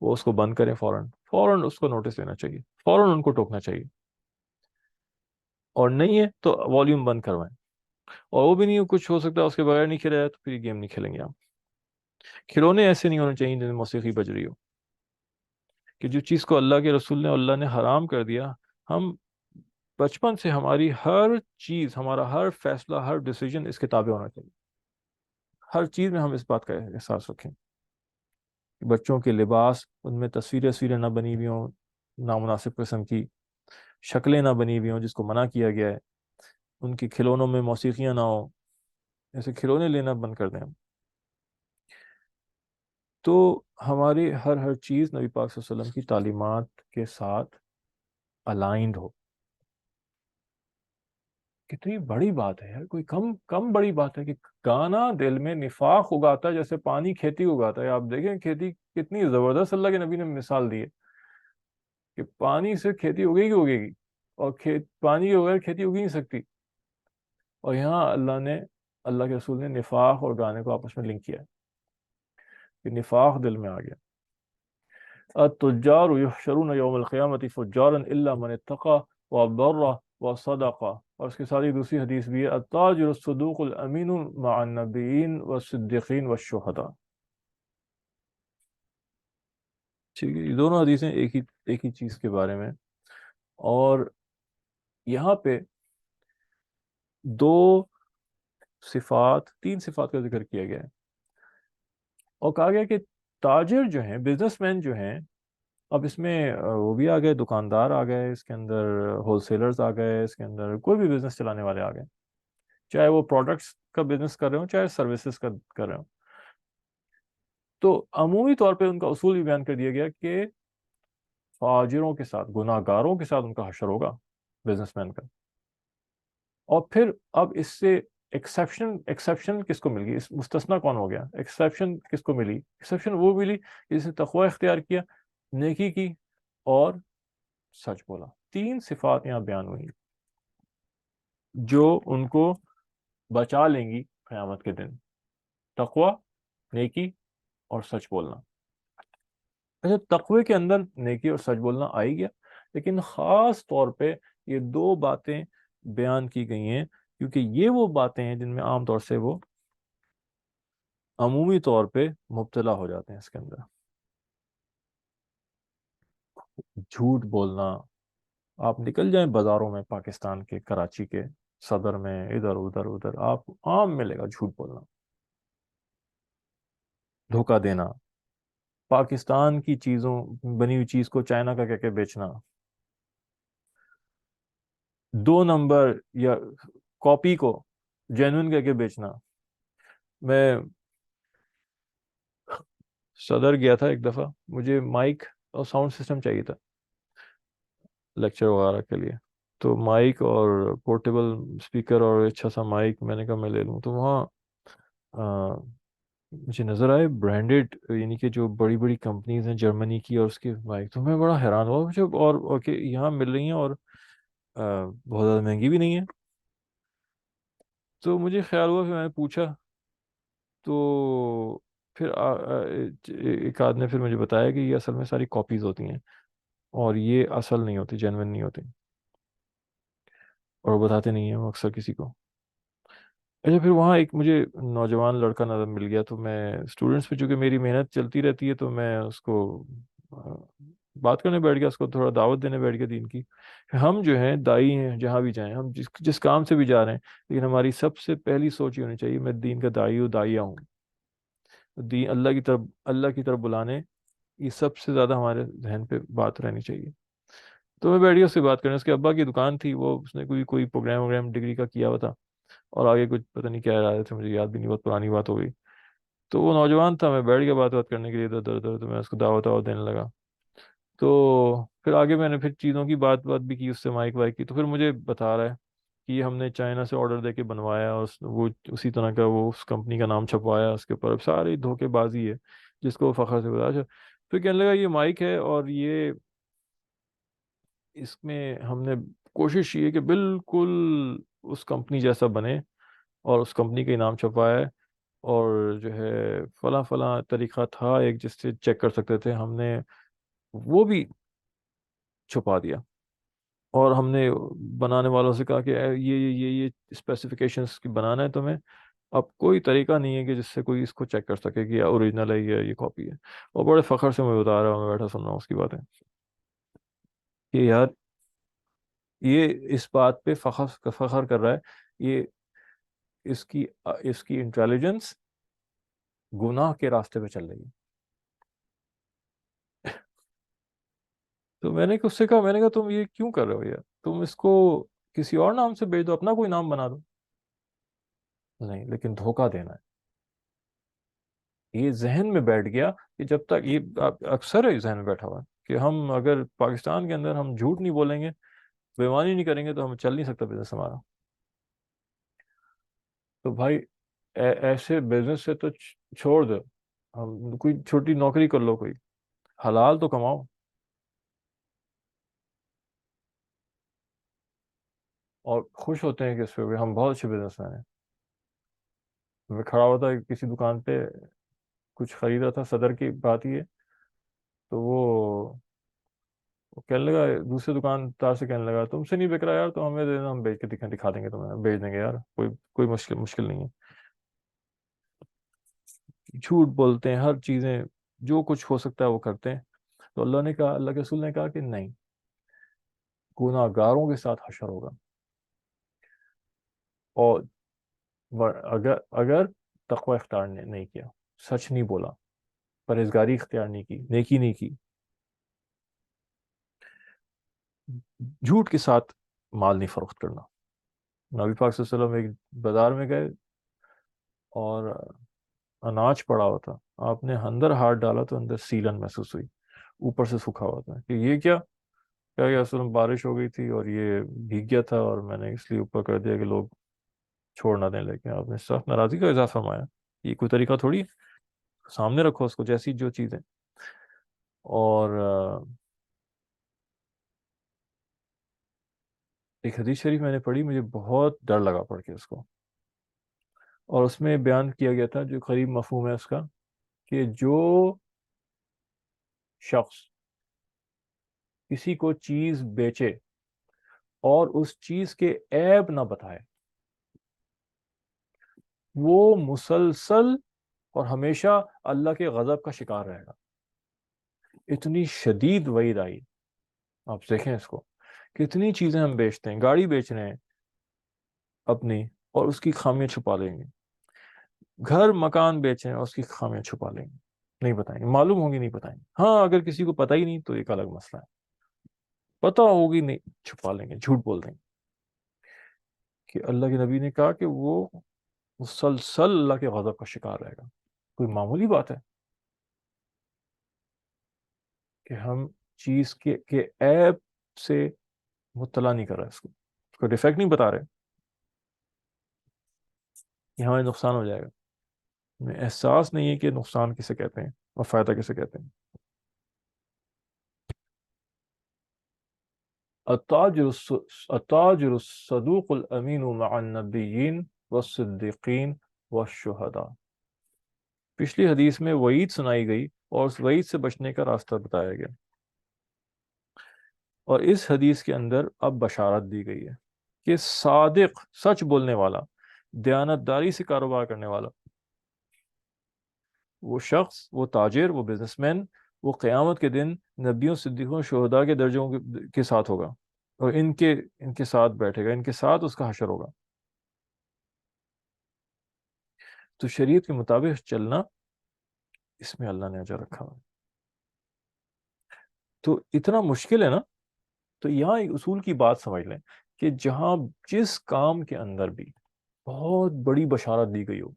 وہ اس کو بند کریں فوراً، فوراً اس کو نوٹس دینا چاہیے، فوراً ان کو ٹوکنا چاہیے. اور نہیں ہے تو والیوم بند کروائیں. اور وہ بھی نہیں کچھ ہو سکتا اس کے بغیر نہیں کھیلا جائے تو پھر یہ گیم نہیں کھیلیں گے آپ. کھلونے ایسے نہیں ہونے چاہیے جن میں موسیقی بج رہی ہو. کہ جو چیز کو اللہ کے رسول نے، اللہ نے حرام کر دیا، ہم بچپن سے ہماری ہر چیز، ہمارا ہر فیصلہ، ہر ڈیسیجن اس کے تابع ہونا چاہیے. ہر چیز میں ہم اس بات کا احساس رکھیں کہ بچوں کے لباس، ان میں تصویریں نہ بنی ہوئی ہوں نامناسب قسم کی، شکلیں نہ بنی ہوئی ہوں جس کو منع کیا گیا ہے، ان کے کھلونوں میں موسیقیاں نہ ہوں، ایسے کھلونے لینا بند کر دیں ہم. تو ہماری ہر چیز نبی پاک صلی اللہ علیہ وسلم کی تعلیمات کے ساتھ الائنڈ ہو. کتنی بڑی بات ہے یار، کوئی کم کم بڑی بات ہے کہ گانا دل میں نفاق اگاتا ہے جیسے پانی کھیتی اگاتا ہے. آپ دیکھیں کھیتی کتنی زبردست اللہ کے نبی نے مثال دی ہے کہ پانی سے کھیتی اگے گی، اور پانی کے بغیر کھیتی اگی نہیں سکتی. اور یہاں اللہ کے رسول نے نفاق اور گانے کو آپس میں لنک کیا ہے کہ نفاق دل میں آ گیا. التجار یحشرون یوم القیامت فجارا الا من اتقى وبر وصدق. اور اس کے ساتھ ہی دوسری حدیث بھی ہے، التاجر الصدوق الامین مع النبیین والصدیقین والشہداء. ٹھیک ہے، یہ دونوں حدیثیں ایک ہی چیز کے بارے میں. اور یہاں پہ دو صفات، تین صفات کا ذکر کیا گیا ہے، اور کہا گیا کہ تاجر جو ہیں، بزنس مین جو ہیں، اب اس میں وہ بھی آ گئے، دکاندار آ گئے اس کے اندر، ہول سیلرز آ گئے اس کے اندر، کوئی بھی بزنس چلانے والے آ گئے، چاہے وہ پروڈکٹس کا بزنس کر رہے ہوں چاہے سروسز کا کر رہے ہوں. تو عمومی طور پہ ان کا اصول بھی بیان کر دیا گیا کہ فاجروں کے ساتھ، گناہ گاروں کے ساتھ ان کا حشر ہوگا، بزنس مین کا. اور پھر اب اس سے ایکسیپشن کس کو مل گئی، اس مستثنا کون ہو گیا، ایکسیپشن کس کو ملی؟ ایکسیپشن وہ ملی جس نے تقوی اختیار کیا، نیکی کی، اور سچ بولا. تین صفات یہاں بیان ہوئی جو ان کو بچا لیں گی قیامت کے دن: تقوی، نیکی، اور سچ بولنا. اچھا، تقوی کے اندر نیکی اور سچ بولنا آئی گیا، لیکن خاص طور پہ یہ دو باتیں بیان کی گئی ہیں کیونکہ یہ وہ باتیں ہیں جن میں عام طور سے وہ عمومی طور پہ مبتلا ہو جاتے ہیں اس کے اندر. جھوٹ بولنا. آپ نکل جائیں بازاروں میں، پاکستان کے کراچی کے صدر میں، ادھر ادھر ادھر آپ عام ملے گا جھوٹ بولنا، دھوکہ دینا، پاکستان کی چیزوں، بنی ہوئی چیز کو چائنا کا کہہ کے بیچنا، دو نمبر یا کاپی کو جینوئن کہہ کے بیچنا. میں صدر گیا تھا ایک دفعہ، مجھے مائک اور ساؤنڈ سسٹم چاہیے تھا لیکچر وغیرہ کے لیے. تو مائک اور پورٹیبل اسپیکر اور اچھا سا مائک میں نے کہا میں لے لوں. تو وہاں آ، مجھے نظر آئے برانڈیڈ، یعنی کہ جو بڑی بڑی کمپنیز ہیں جرمنی کی، اور اس کے مائک تو میں بڑا حیران ہوا مجھے، اور کہ یہاں مل رہی ہیں اور بہت زیادہ مہنگی بھی نہیں ہے. تو مجھے خیال ہوا، پھر میں نے پوچھا، تو پھر ایک آدھ نے پھر مجھے بتایا کہ یہ اصل میں ساری کاپیز ہوتی ہیں، اور یہ اصل نہیں ہوتی، جینوین نہیں ہوتی، اور وہ بتاتے نہیں ہیں وہ اکثر کسی کو. اچھا، پھر وہاں ایک مجھے نوجوان لڑکا نظر مل گیا، تو میں اسٹوڈنٹس پہ چونکہ میری محنت چلتی رہتی ہے، تو میں اس کو آ، بات کرنے بیٹھ گیا، اس کو تھوڑا دعوت دینے بیٹھ گیا دین کی. ہم جو ہیں دائی ہیں، جہاں بھی جائیں، ہم جس کام سے بھی جا رہے ہیں، لیکن ہماری سب سے پہلی سوچ یہ ہونی چاہیے میں دین کا دائی ہوں، داعیہ ہوں. دین اللہ کی طرف بلانے، یہ سب سے زیادہ ہمارے ذہن پہ بات رہنی چاہیے. تو میں بیٹھ گیا اس سے بات کرنے. اس کے ابا کی دکان تھی، وہ اس نے کوئی پروگرام وغرام ڈگری کا کیا ہوا تھا، اور آگے کچھ پتہ نہیں کیا ارادے تھے، مجھے یاد بھی نہیں، بہت پرانی بات ہو گئی. تو وہ نوجوان تھا، میں بیٹھ گیا بات کرنے کے لیے ادھر ادھر. تو میں اس کو دعوت دینے لگا. تو پھر آگے میں نے پھر چیزوں کی بات بھی کی اس سے، مائک وائک کی. تو پھر مجھے بتا رہا ہے کہ یہ ہم نے چائنا سے آرڈر دے کے بنوایا، اور وہ اسی طرح کا وہ اس کمپنی کا نام چھپوایا اس کے اوپر. اب ساری دھوکے بازی ہے جس کو وہ فخر سے بتا. اچھا، پھر کہنے لگا یہ مائک ہے، اور یہ اس میں ہم نے کوشش یہ ہے کہ بالکل اس کمپنی جیسا بنے، اور اس کمپنی کا نام چھپایا ہے، اور جو ہے فلاں فلاں طریقہ تھا ایک جس سے چیک کر سکتے تھے، ہم نے وہ بھی چھپا دیا. اور ہم نے بنانے والوں سے کہا کہ یہ اسپیسیفکیشنس کی بنانا ہے تمہیں، اب کوئی طریقہ نہیں ہے کہ جس سے کوئی اس کو چیک کر سکے کہ یہ اوریجنل ہے یا یہ کاپی ہے. اور بڑے فخر سے میں بتا رہا ہوں، میں بیٹھا سن رہا ہوں اس کی باتیں، کہ یار یہ اس بات پہ فخر کر رہا ہے، یہ اس کی انٹیلیجنس گناہ کے راستے پہ چل رہی ہے. تو میں نے اس سے کہا، میں نے کہا تم یہ کیوں کر رہے ہو یار، تم اس کو کسی اور نام سے بیچ دو، اپنا کوئی نام بنا دو. نہیں، لیکن دھوکہ دینا ہے. یہ ذہن میں بیٹھ گیا کہ جب تک یہ اکثر ہے ذہن میں بیٹھا ہوا ہے کہ ہم اگر پاکستان کے اندر ہم جھوٹ نہیں بولیں گے، بےمانی نہیں کریں گے، تو ہم چل نہیں سکتا بزنس ہمارا. تو بھائی ایسے بزنس سے تو چھوڑ دو، ہم کوئی چھوٹی نوکری کر لو، کوئی حلال تو کماؤ. اور خوش ہوتے ہیں کہ اس پہ ہم بہت اچھے بزنس مین ہیں. میں کھڑا ہوا تھا کسی دکان پہ، کچھ خریدا تھا، صدر کی بات ہی ہے. تو وہ کہنے لگا، دوسرے دکاندار سے کہنے لگا تم سے نہیں بک رہا یار، تو ہمیں دے دینا، ہم بیچ کے دکھا دیں گے تمہیں، بیچ دیں گے یار، کوئی مشکل نہیں ہے. جھوٹ بولتے ہیں، ہر چیزیں جو کچھ ہو سکتا ہے وہ کرتے ہیں. تو اللہ نے کہا، اللہ کے رسول نے کہا کہ نہیں، گناہ گاروں کے ساتھ حشر ہوگا. اور اگر تقوی اختیار نہیں کیا، سچ نہیں بولا، پرہیزگاری اختیار نہیں کی، نیکی نہیں کی، جھوٹ کے ساتھ مال نہیں فروخت کرنا. نبی پاک صلی اللہ علیہ وسلم ایک بازار میں گئے، اور اناج پڑا ہوا تھا. آپ نے اندر ہاتھ ڈالا تو اندر سیلن محسوس ہوئی، اوپر سے سوکھا ہوا تھا. کہ یہ کیا کہ اصل میں بارش ہو گئی تھی اور یہ بھیگ گیا تھا، اور میں نے اس لیے اوپر کر دیا کہ لوگ چھوڑ نہ دیں. لیکن آپ نے سخت ناراضی کا اظہار فرمایا. یہ کوئی طریقہ تھوڑی ہے، سامنے رکھو اس کو جیسی جو چیزیں. اور ایک حدیث شریف میں نے پڑھی، مجھے بہت ڈر لگا پڑھ کے اس کو. اور اس میں بیان کیا گیا تھا، جو قریب مفہوم ہے اس کا، کہ جو شخص کسی کو چیز بیچے اور اس چیز کے عیب نہ بتائے، وہ مسلسل اور ہمیشہ اللہ کے غضب کا شکار رہے گا. اتنی شدید وعید آئی. آپ دیکھیں اس کو، کتنی چیزیں ہم بیچتے ہیں، گاڑی بیچ رہے ہیں اپنی، اور اس کی خامیاں چھپا لیں گے. گھر مکان بیچیں اور اس کی خامیاں چھپا لیں گے، نہیں بتائیں گے، معلوم ہوگی نہیں بتائیں گے. ہاں اگر کسی کو پتہ ہی نہیں تو ایک الگ مسئلہ ہے، پتہ ہوگی نہیں چھپا لیں گے، جھوٹ بول دیں گے. کہ اللہ کے نبی نے کہا کہ وہ مسلسل اللہ کے غضب کا شکار رہے گا. کوئی معمولی بات ہے کہ ہم چیز کے عیب سے مطلع نہیں کر رہا اس کو ڈیفیکٹ نہیں بتا رہے کہ ہمیں نقصان ہو جائے گا. ہمیں احساس نہیں ہے کہ نقصان کسے کہتے ہیں اور فائدہ کسے کہتے ہیں. التاجر الصدوق الامین مع النبیین والصدیقین والشہداء. پچھلی حدیث میں وعید سنائی گئی اور اس وعید سے بچنے کا راستہ بتایا گیا، اور اس حدیث کے اندر اب بشارت دی گئی ہے کہ صادق، سچ بولنے والا، دیانتداری سے کاروبار کرنے والا، وہ شخص، وہ تاجر، وہ بزنس مین، وہ قیامت کے دن نبیوں، صدیقوں، شہداء کے درجوں کے ساتھ ہوگا، اور ان کے ساتھ بیٹھے گا، ان کے ساتھ اس کا حشر ہوگا. تو شریعت کے مطابق چلنا، اس میں اللہ نے اجر رکھا ہوا ہے. تو اتنا مشکل ہے نا. تو یہاں ایک اصول کی بات سمجھ لیں کہ جہاں جس کام کے اندر بھی بہت بڑی بشارت دی گئی ہو،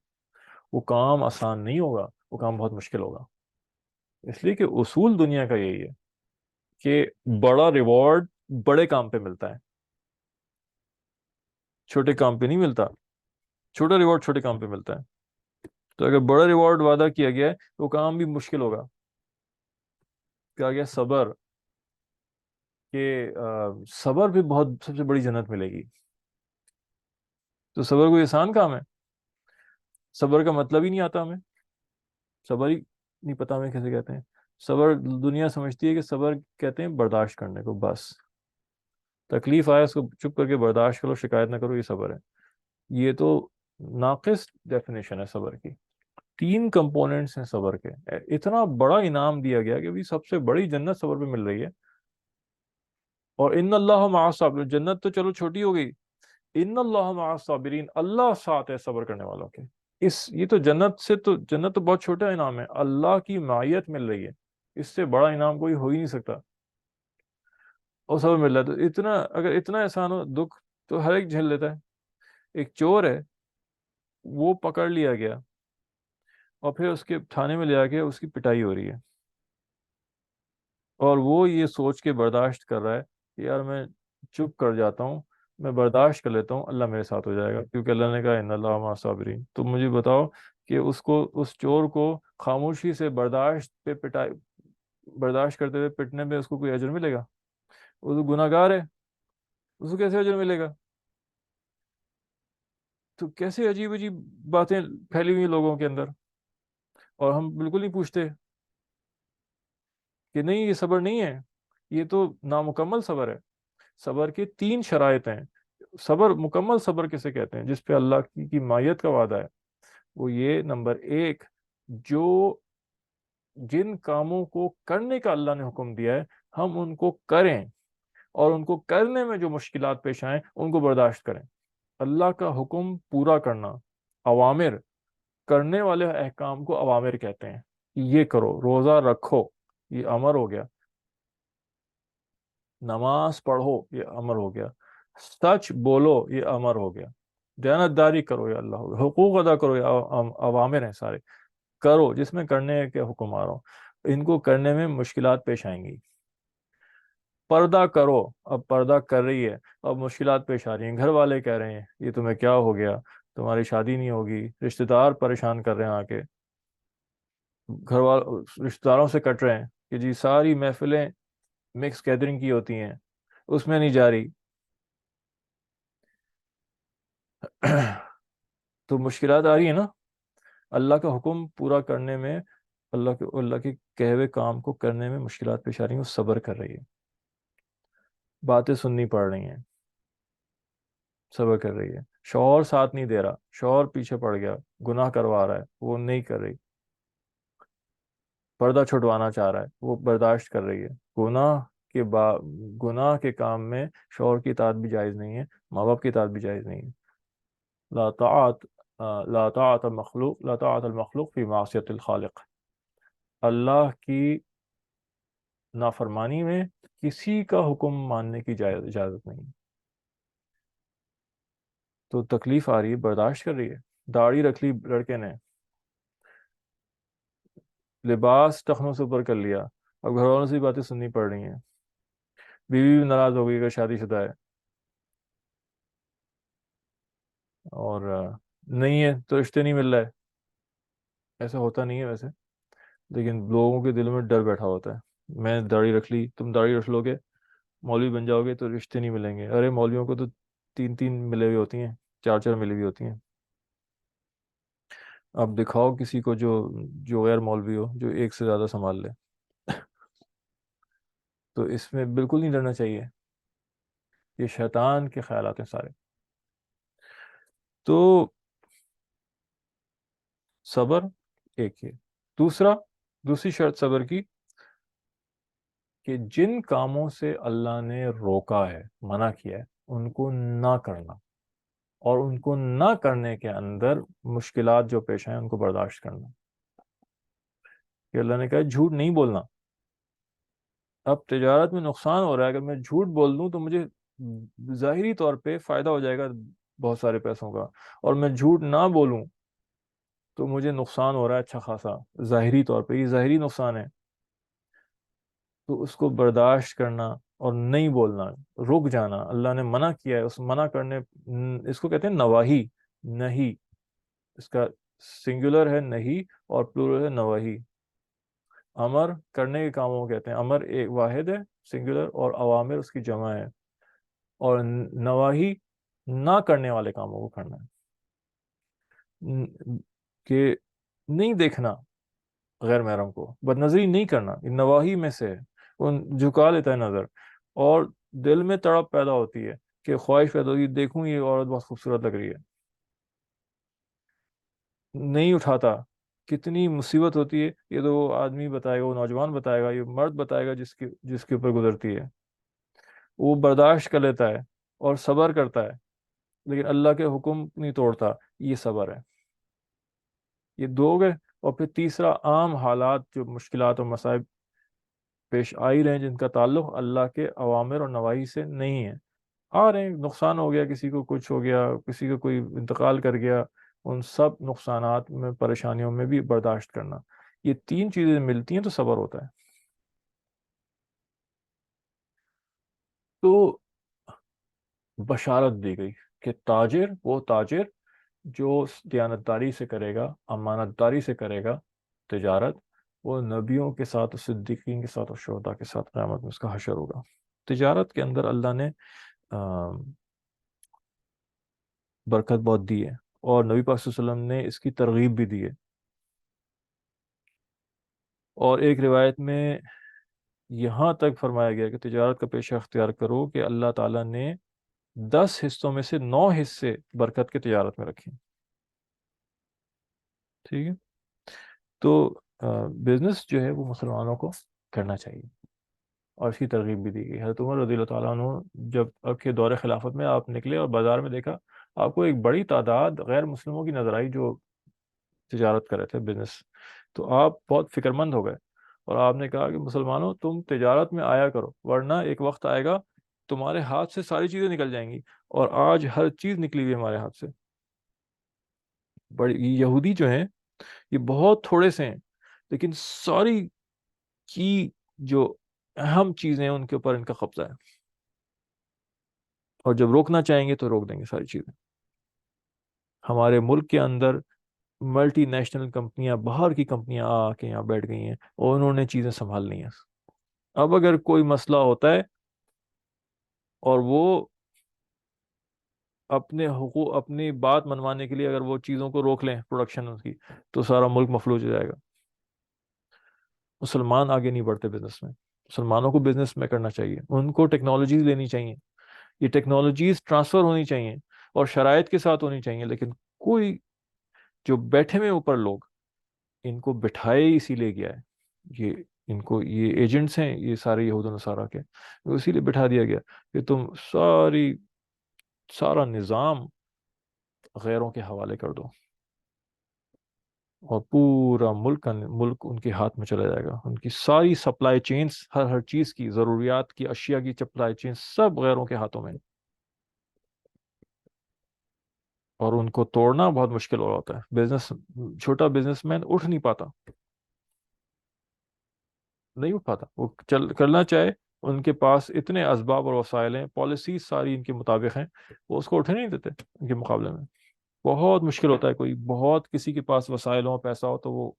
وہ کام آسان نہیں ہوگا، وہ کام بہت مشکل ہوگا. اس لیے کہ اصول دنیا کا یہی ہے کہ بڑا ریوارڈ بڑے کام پہ ملتا ہے، چھوٹے کام پہ نہیں ملتا. چھوٹا ریوارڈ چھوٹے کام پہ ملتا ہے. تو اگر بڑا ریوارڈ وعدہ کیا گیا ہے تو کام بھی مشکل ہوگا. کہا گیا صبر، کہ صبر بھی بہت سب سے بڑی جنت ملے گی. تو صبر کوئی آسان کام ہے؟ صبر کا مطلب ہی نہیں آتا ہمیں. صبر ہی نہیں پتا ہمیں کیسے کہتے ہیں. صبر دنیا سمجھتی ہے کہ صبر کہتے ہیں برداشت کرنے کو، بس تکلیف آئے اس کو چپ کر کے برداشت کرو، شکایت نہ کرو، یہ صبر ہے. یہ تو ناقص ڈیفینیشن ہے صبر کی. 3 کمپوننٹس ہیں صبر کے. اتنا بڑا انعام دیا گیا کہ بھی سب سے بڑی جنت صبر پہ مل رہی ہے. اور ان اللہ مع الصابرین، جنت تو چلو چھوٹی ہو گئی، ان اللہ مع الصابرین، اللہ ساتھ ہے صبر کرنے والوں کے. یہ تو جنت تو بہت چھوٹا انعام ہے، اللہ کی معیت مل رہی ہے. اس سے بڑا انعام کوئی ہو ہی نہیں سکتا. اور صبر مل رہا ہے، تو اگر اتنا احسان ہو، دکھ تو ہر ایک جھیل لیتا ہے. ایک چور ہے، وہ پکڑ لیا گیا اور پھر اس کے تھانے میں لے آ کے اس کی پٹائی ہو رہی ہے، اور وہ یہ سوچ کے برداشت کر رہا ہے کہ یار میں چپ کر جاتا ہوں، میں برداشت کر لیتا ہوں، اللہ میرے ساتھ ہو جائے گا، کیونکہ اللہ نے کہا ان اللہ مع الصابرین. تو مجھے بتاؤ کہ اس چور کو خاموشی سے برداشت کرتے ہوئے پٹنے میں اس کو کوئی اجر ملے گا؟ وہ تو گناہ گار ہے، اس کو کیسے اجر ملے گا؟ تو کیسے عجیب عجیب باتیں پھیلی ہوئی ہیں لوگوں کے اندر، اور ہم بالکل نہیں پوچھتے کہ نہیں، یہ صبر نہیں ہے، یہ تو نامکمل صبر ہے. صبر کے 3 شرائط ہیں. مکمل صبر کسے کہتے ہیں؟ جس پہ اللہ کی مائیت کا وعدہ ہے. وہ یہ، نمبر 1، جو جن کاموں کو کرنے کا اللہ نے حکم دیا ہے ہم ان کو کریں، اور ان کو کرنے میں جو مشکلات پیش آئیں ان کو برداشت کریں. اللہ کا حکم پورا کرنا، اوامر، کرنے والے احکام کو اوامر کہتے ہیں. یہ کرو، روزہ رکھو، یہ امر ہو گیا. نماز پڑھو، یہ امر ہو گیا. سچ بولو، یہ امر ہو گیا. دیانتداری کرو، یہ اللہ ہو گیا. حقوق ادا کرو، یہ اوامر ہیں سارے. کرو، جس میں کرنے کے حکم آ رہا ہوں. ان کو کرنے میں مشکلات پیش آئیں گی. پردہ کرو، اب پردہ کر رہی ہے، اب مشکلات پیش آ رہی ہیں. گھر والے کہہ رہے ہیں یہ تمہیں کیا ہو گیا، تمہاری شادی نہیں ہوگی. رشتہ دار پریشان کر رہے ہیں آ کے، رشتہ داروں سے کٹ رہے ہیں کہ جی ساری محفلیں مکس گیدرنگ کی ہوتی ہیں، اس میں نہیں جا رہی. تو مشکلات آ رہی ہیں نا. اللہ کا حکم پورا کرنے میں، اللہ کے کہے ہوئے کام کو کرنے میں مشکلات پیش آ رہی ہیں، وہ صبر کر رہی ہے. باتیں سننی پڑ رہی ہیں، صبر کر رہی ہے. شوہر ساتھ نہیں دے رہا، شوہر پیچھے پڑ گیا، گناہ کروا رہا ہے، وہ نہیں کر رہی. پردہ چھٹوانا چاہ رہا ہے، وہ برداشت کر رہی ہے. گناہ گناہ کے کام میں شوہر کی اطاعت بھی جائز نہیں ہے، ماں باپ کی اطاعت بھی جائز نہیں ہے. لا طاعت لا طاعت المخلوق فی معصیت الخالق. اللہ کی نافرمانی میں کسی کا حکم ماننے کی اجازت نہیں. تو تکلیف آ رہی ہے، برداشت کر رہی ہے. داڑھی رکھ لی لڑکے نے، لباس ٹخنوں سے اوپر کر لیا، اب گھر والوں سے بھی باتیں سننی پڑ رہی ہیں. بیوی بھی ناراض ہو گئی اگر شادی شدہ ہے، اور نہیں ہے تو رشتے نہیں مل رہا ہے. ایسا ہوتا نہیں ہے ویسے، لیکن لوگوں کے دلوں میں ڈر بیٹھا ہوتا ہے. میں داڑھی رکھ لی، تم داڑھی رکھ لو گے مولوی بن جاؤ گے تو رشتے نہیں ملیں گے. ارے مولویوں کو تو تین تین ملے ہوئی ہوتی ہیں، چار چار ملی ہوئی ہوتی ہیں. اب دکھاؤ کسی کو جو غیر مولوی ہو، جو ایک سے زیادہ سنبھال لے. تو اس میں بالکل نہیں ڈرنا چاہیے. یہ شیطان کے خیالات ہیں سارے. تو صبر ایک ہے. دوسرا، دوسری شرط صبر کی کہ جن کاموں سے اللہ نے روکا ہے، منع کیا ہے، ان کو نہ کرنا، اور ان کو نہ کرنے کے اندر مشکلات جو پیش آئیں ان کو برداشت کرنا. کہ اللہ نے کہا جھوٹ نہیں بولنا. اب تجارت میں نقصان ہو رہا ہے، اگر میں جھوٹ بول دوں تو مجھے ظاہری طور پہ فائدہ ہو جائے گا بہت سارے پیسوں کا، اور میں جھوٹ نہ بولوں تو مجھے نقصان ہو رہا ہے اچھا خاصا ظاہری طور پہ. یہ ظاہری نقصان ہے، تو اس کو برداشت کرنا اور نہیں بولنا، رک جانا. اللہ نے منع کیا ہے، اس منع کرنے، اس کو کہتے ہیں نواہی. نہیں، اس کا سنگولر ہے نہیں، اور پلورل ہے نواہی. امر کرنے کے کاموں کو کہتے ہیں. امر ایک واحد ہے سنگولر، اور اوامر اس کی جمع ہے. اور نواہی نہ کرنے والے کاموں کو کرنا ہے. کہ نہیں دیکھنا غیر محرم کو، بد نظری نہیں کرنا، یہ نواحی میں سے ہے. وہ جھکا لیتا ہے نظر، اور دل میں تڑپ پیدا ہوتی ہے کہ خواہش پیدا ہوتی ہے دیکھوں یہ عورت بہت خوبصورت لگ رہی ہے، نہیں اٹھاتا. کتنی مصیبت ہوتی ہے. یہ تو وہ آدمی بتائے گا، وہ نوجوان بتائے گا، یہ مرد بتائے گا جس کے اوپر گزرتی ہے. وہ برداشت کر لیتا ہے اور صبر کرتا ہے، لیکن اللہ کے حکم نہیں توڑتا. یہ صبر ہے. یہ دو گئے. اور پھر تیسرا، عام حالات جو مشکلات اور مصائب پیش آ ہی رہے ہیں جن کا تعلق اللہ کے اوامر اور نواہی سے نہیں ہے. آ رہے ہیں، نقصان ہو گیا کسی کو، کچھ ہو گیا کسی کو، کوئی انتقال کر گیا، ان سب نقصانات میں، پریشانیوں میں بھی برداشت کرنا. یہ تین چیزیں ملتی ہیں تو صبر ہوتا ہے. تو بشارت دی گئی کہ تاجر، وہ تاجر جو دیانتداری سے کرے گا، امانت داری سے کرے گا تجارت، وہ نبیوں کے ساتھ، صدیقین کے ساتھ اور شہداء کے ساتھ قیامت میں اس کا حشر ہوگا. تجارت کے اندر اللہ نے برکت بہت دی ہے، اور نبی پاک صلی اللہ علیہ وسلم نے اس کی ترغیب بھی دی ہے. اور ایک روایت میں یہاں تک فرمایا گیا کہ تجارت کا پیشہ اختیار کرو کہ اللہ تعالیٰ نے 10 حصوں میں سے 9 حصے برکت کے تجارت میں رکھے. ٹھیک ہے. تو بزنس جو ہے وہ مسلمانوں کو کرنا چاہیے، اور اس کی ترغیب بھی دی گئی. حضرت عمر رضی اللہ تعالیٰ عنہ جب اب کے دور خلافت میں آپ نکلے اور بازار میں دیکھا، آپ کو ایک بڑی تعداد غیر مسلموں کی نظر آئی جو تجارت کر رہے تھے، بزنس. تو آپ بہت فکر مند ہو گئے، اور آپ نے کہا کہ مسلمانوں تم تجارت میں آیا کرو، ورنہ ایک وقت آئے گا تمہارے ہاتھ سے ساری چیزیں نکل جائیں گی. اور آج ہر چیز نکلی ہوئی ہے ہمارے ہاتھ سے. بڑی یہودی جو ہیں یہ بہت تھوڑے سے ہیں، لیکن ساری کی جو اہم چیزیں ہیں ان کے اوپر ان کا قبضہ ہے، اور جب روکنا چاہیں گے تو روک دیں گے ساری چیزیں. ہمارے ملک کے اندر ملٹی نیشنل کمپنیاں، باہر کی کمپنیاں آ کے یہاں بیٹھ گئی ہیں، اور انہوں نے چیزیں سنبھال لی ہیں. اب اگر کوئی مسئلہ ہوتا ہے اور وہ اپنے حقوق، اپنی بات منوانے کے لیے اگر وہ چیزوں کو روک لیں پروڈکشن کی، تو سارا ملک مفلوج ہو جائے گا. مسلمان آگے نہیں بڑھتے بزنس میں. مسلمانوں کو بزنس میں کرنا چاہیے، ان کو ٹیکنالوجیز لینی چاہیے، یہ ٹیکنالوجیز ٹرانسفر ہونی چاہیے اور شرائط کے ساتھ ہونی چاہیے. لیکن کوئی جو بیٹھے ہوئے اوپر لوگ، ان کو بٹھائے اسی لیے گیا ہے، یہ ان کو، یہ ایجنٹس ہیں یہ سارے یہود و نصارہ کے، اسی لیے بٹھا دیا گیا کہ تم سارا نظام غیروں کے حوالے کر دو، اور پورا ملک ان کے ہاتھ میں چلا جائے گا. ان کی ساری سپلائی چینز، ہر چیز کی، ضروریات کی اشیاء کی سپلائی چینز سب غیروں کے ہاتھوں میں، اور ان کو توڑنا بہت مشکل ہو ہوتا ہے. چھوٹا بزنس مین اٹھ نہیں پاتا، نہیں اٹھ پاتا. وہ کرنا چاہے ان کے پاس اتنے اسباب اور وسائل ہیں، پالیسیز ساری ان کے مطابق ہیں، وہ اس کو اٹھنے نہیں دیتے ان کے مقابلے میں. بہت مشکل ہوتا ہے، کوئی بہت کسی کے پاس وسائل ہو، پیسہ ہو، تو وہ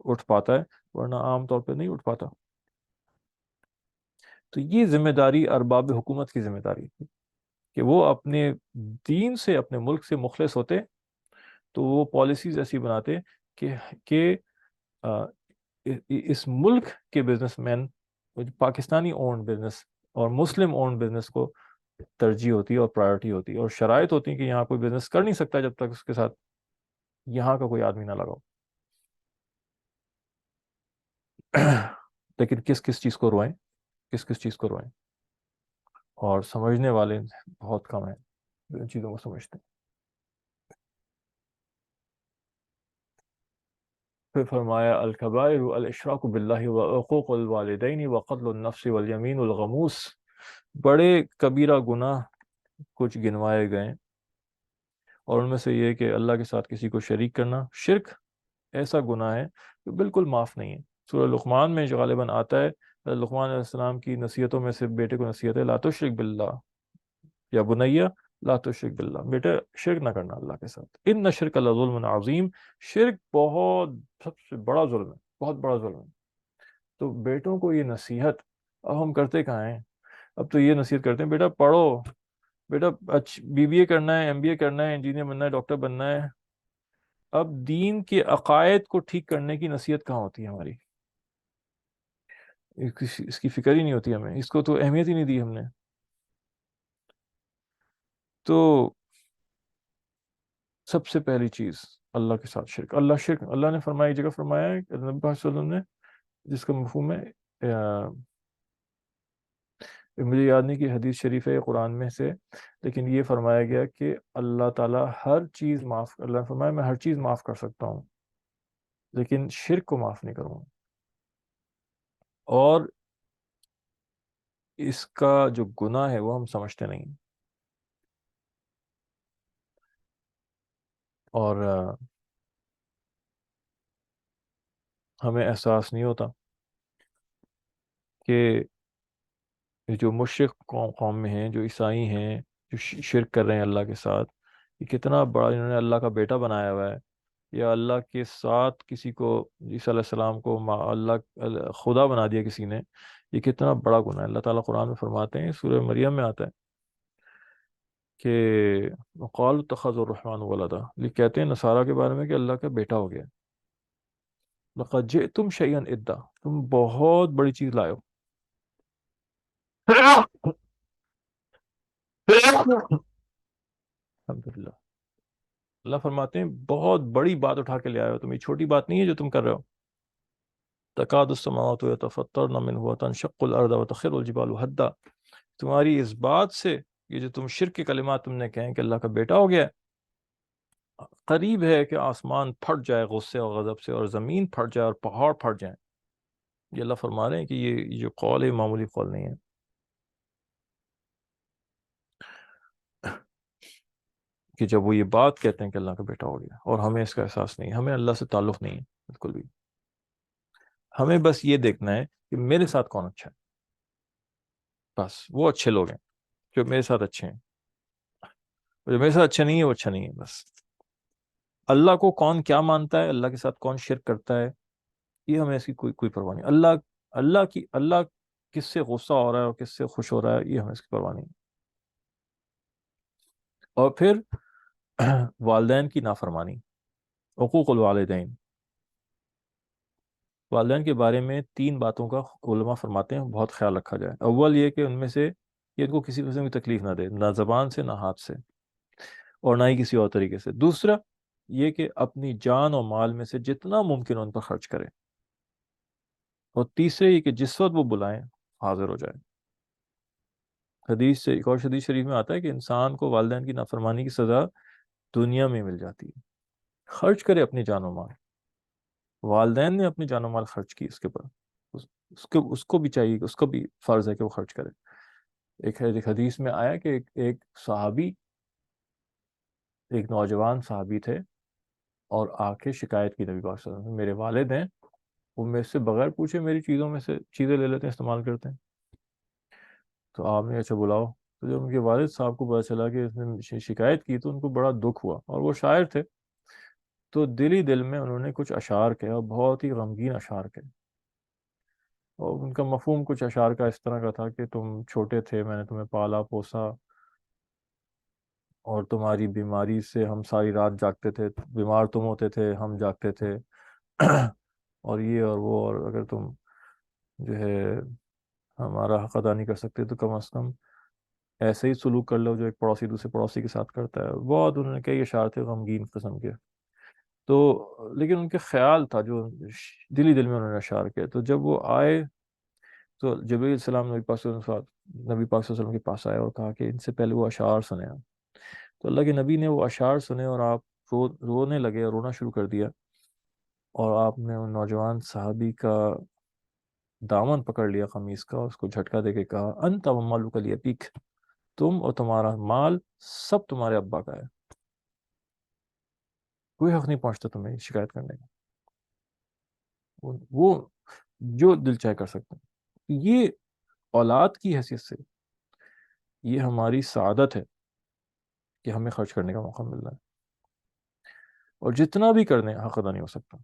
اٹھ پاتا ہے، ورنہ عام طور پہ نہیں اٹھ پاتا. تو یہ ذمہ داری ارباب حکومت کی ذمہ داری تھی کہ وہ اپنے دین سے، اپنے ملک سے مخلص ہوتے تو وہ پالیسیز ایسی بناتے کہ آ، اس ملک کے business man Pakistani owned business اور مسلم اونڈ بزنس کو ترجیح ہوتی ہے اور پرائیورٹی ہوتی ہے، اور شرائط ہوتی ہیں کہ یہاں کوئی بزنس کر نہیں سکتا جب تک اس کے ساتھ یہاں کا کوئی آدمی نہ لگاؤ. لیکن کس کس چیز کو روئیں، کس کس چیز کو روئیں، اور سمجھنے والے بہت کم ہیں جو ان چیزوں کو سمجھتے ہیں. پھر فرمایا الکبائر الاشراک باللہ وعقوق الوالدین وقتل النفس والیمین الغموس. بڑے کبیرہ گناہ کچھ گنوائے گئے، اور ان میں سے یہ کہ اللہ کے ساتھ کسی کو شریک کرنا. شرک ایسا گناہ ہے جو بالکل معاف نہیں ہے. سورہ لقمان میں جو غالباً آتا ہے، لقمان علیہ السلام کی نصیحتوں میں سے بیٹے کو نصیحت ہے لا تشرک باللہ یا بنیا لا تشرک باللہ، بیٹا شرک نہ کرنا اللہ کے ساتھ، ان شرک لظلم عظیم، شرک بہت سب سے بڑا ظلم ہے، بہت بڑا ظلم ہے. تو بیٹوں کو یہ نصیحت اب ہم کرتے کہاں ہیں؟ اب تو یہ نصیحت کرتے ہیں بیٹا پڑھو، بیٹا بی بی اے کرنا ہے، ایم بی اے کرنا ہے، انجینئر بننا ہے، ڈاکٹر بننا ہے. اب دین کے عقائد کو ٹھیک کرنے کی نصیحت کہاں ہوتی ہے ہماری؟ اس کی فکر ہی نہیں ہوتی ہمیں، اس کو تو اہمیت ہی نہیں دی ہم نے. تو سب سے پہلی چیز اللہ کے ساتھ شرک. اللہ نے فرمایا، ایک جگہ فرمایا ہے نبی صلی اللہ علیہ وسلم نے، جس کا مفہوم ہے مجھے یاد نہیں کہ حدیث شریف ہے قرآن میں سے، لیکن یہ فرمایا گیا کہ اللہ تعالیٰ ہر چیز معاف، اللہ نے فرمایا میں ہر چیز معاف کر سکتا ہوں لیکن شرک کو معاف نہیں کروں گا. اور اس کا جو گناہ ہے وہ ہم سمجھتے نہیں، اور ہمیں احساس نہیں ہوتا کہ جو مشرق قوم میں ہیں، جو عیسائی ہیں، جو شرک کر رہے ہیں اللہ کے ساتھ، یہ کتنا بڑا انہوں نے اللہ کا بیٹا بنایا ہوا ہے، یا اللہ کے ساتھ کسی کو، عیسیٰ علیہ السلام کو خدا بنا دیا کسی نے. یہ کتنا بڑا گناہ ہے. اللہ تعالیٰ قرآن میں فرماتے ہیں، سورہ مریم میں آتا ہے کہ وقال اتخذ الرحمن ولدا، یہ کہتے ہیں نصارہ کے بارے میں کہ اللہ کا بیٹا ہو گیا. لقد جئتم شیئا ادا، تم بہت بڑی چیز لائے ہو. الحمدللہ. اللہ فرماتے ہیں بہت بڑی بات اٹھا کے لے آئے ہو تم، یہ چھوٹی بات نہیں ہے جو تم کر رہے ہو. تکاد السماوات یتفطرن منہ وتنشق الارض وتخر الجبال حدا. تمہاری اس بات سے، یہ جو تم شرک کے کلمات تم نے کہیں کہ اللہ کا بیٹا ہو گیا، قریب ہے کہ آسمان پھٹ جائے غصے اور غضب سے، اور زمین پھٹ جائے اور پہاڑ پھٹ جائیں. یہ اللہ فرما رہے ہیں کہ یہ جو قول ہے معمولی قول نہیں ہے. کہ جب وہ یہ بات کہتے ہیں کہ اللہ کا بیٹا ہو گیا، اور ہمیں اس کا احساس نہیں ہے، ہمیں اللہ سے تعلق نہیں ہے بالکل بھی. ہمیں بس یہ دیکھنا ہے کہ میرے ساتھ کون اچھا ہے، بس وہ اچھے لوگ ہیں جو میرے ساتھ اچھے ہیں، جو میرے ساتھ اچھا نہیں ہے وہ اچھا نہیں ہے بس. اللہ کو کون کیا مانتا ہے، اللہ کے ساتھ کون شرک کرتا ہے، یہ ہمیں اس کی کوئی پرواہ نہیں. اللہ کس سے غصہ ہو رہا ہے اور کس سے خوش ہو رہا ہے، یہ ہمیں اس کی پرواہ نہیں. اور پھر والدین کی نافرمانی، حقوق الوالدین. والدین کے بارے میں 3 باتوں کا علماء فرماتے ہیں بہت خیال رکھا جائے. اول یہ کہ ان میں سے یہ ان کو کسی قسم کی تکلیف نہ دے، نہ زبان سے نہ ہاتھ سے اور نہ ہی کسی اور طریقے سے. دوسرا یہ کہ اپنی جان اور مال میں سے جتنا ممکن ان پر خرچ کرے. اور تیسرے یہ کہ جس وقت وہ بلائیں حاضر ہو جائے. حدیث سے، ایک اور حدیث شریف میں آتا ہے کہ انسان کو والدین کی نافرمانی کی سزا دنیا میں مل جاتی ہے. خرچ کرے اپنی جان و مال. والدین نے اپنی جان و مال خرچ کی اس کے پر، اس کو بھی چاہیے، اس کو بھی فرض ہے کہ وہ خرچ کرے. ایک حدیث میں آیا کہ ایک صحابی، ایک نوجوان صحابی تھے، اور آ کے شکایت کی نبی پاک صلی اللہ علیہ وسلم، میرے والد ہیں، وہ میرے سے بغیر پوچھے میری چیزوں میں سے چیزیں لے لیتے ہیں، استعمال کرتے ہیں. تو آپ نے اچھا بلاؤ. تو جب ان کے والد صاحب کو پتہ چلا کہ اس نے شکایت کی تو ان کو بڑا دکھ ہوا، اور وہ شاعر تھے. تو دل ہی دل میں انہوں نے کچھ اشعار کہے، اور بہت ہی غمگین اشعار کہے. اور ان کا مفہوم کچھ اشعار کا اس طرح کا تھا کہ تم چھوٹے تھے، میں نے تمہیں پالا پوسا، اور تمہاری بیماری سے ہم ساری رات جاگتے تھے، بیمار تم ہوتے تھے ہم جاگتے تھے. اور یہ اور وہ، اور اگر تم جو ہے ہمارا حق ادا نہیں کر سکتے تو کم از کم ایسے ہی سلوک کر لو جو ایک پڑوسی دوسرے پڑوسی کے ساتھ کرتا ہے. بہت انہوں نے کئی اشعار تھے غمگین قسم کے. تو لیکن ان کے خیال تھا جو دلی دل میں انہوں نے اشعار کیا. تو جب وہ آئے تو جبریل السلام نبی پاک صلی اللہ علیہ وسلم کے پاس آئے اور کہا کہ ان سے پہلے وہ اشعار سنے آپ. تو اللہ کے نبی نے وہ اشعار سنے، اور آپ رونے لگے اور رونا شروع کر دیا. اور آپ نے ان نوجوان صحابی کا دامن پکڑ لیا قمیص کا، اور اس کو جھٹکا دے کے کہا انت و مالک لیبیک، تم اور تمہارا مال سب تمہارے ابا کا ہے، کوئی حق نہیں پہنچتا تمہیں شکایت کرنے کا. وہ جو دل چاہے کر سکتے ہیں. یہ اولاد کی حیثیت سے یہ ہماری سعادت ہے کہ ہمیں خرچ کرنے کا موقع مل رہا ہے، اور جتنا بھی کرنے حق ادا نہیں ہو سکتا.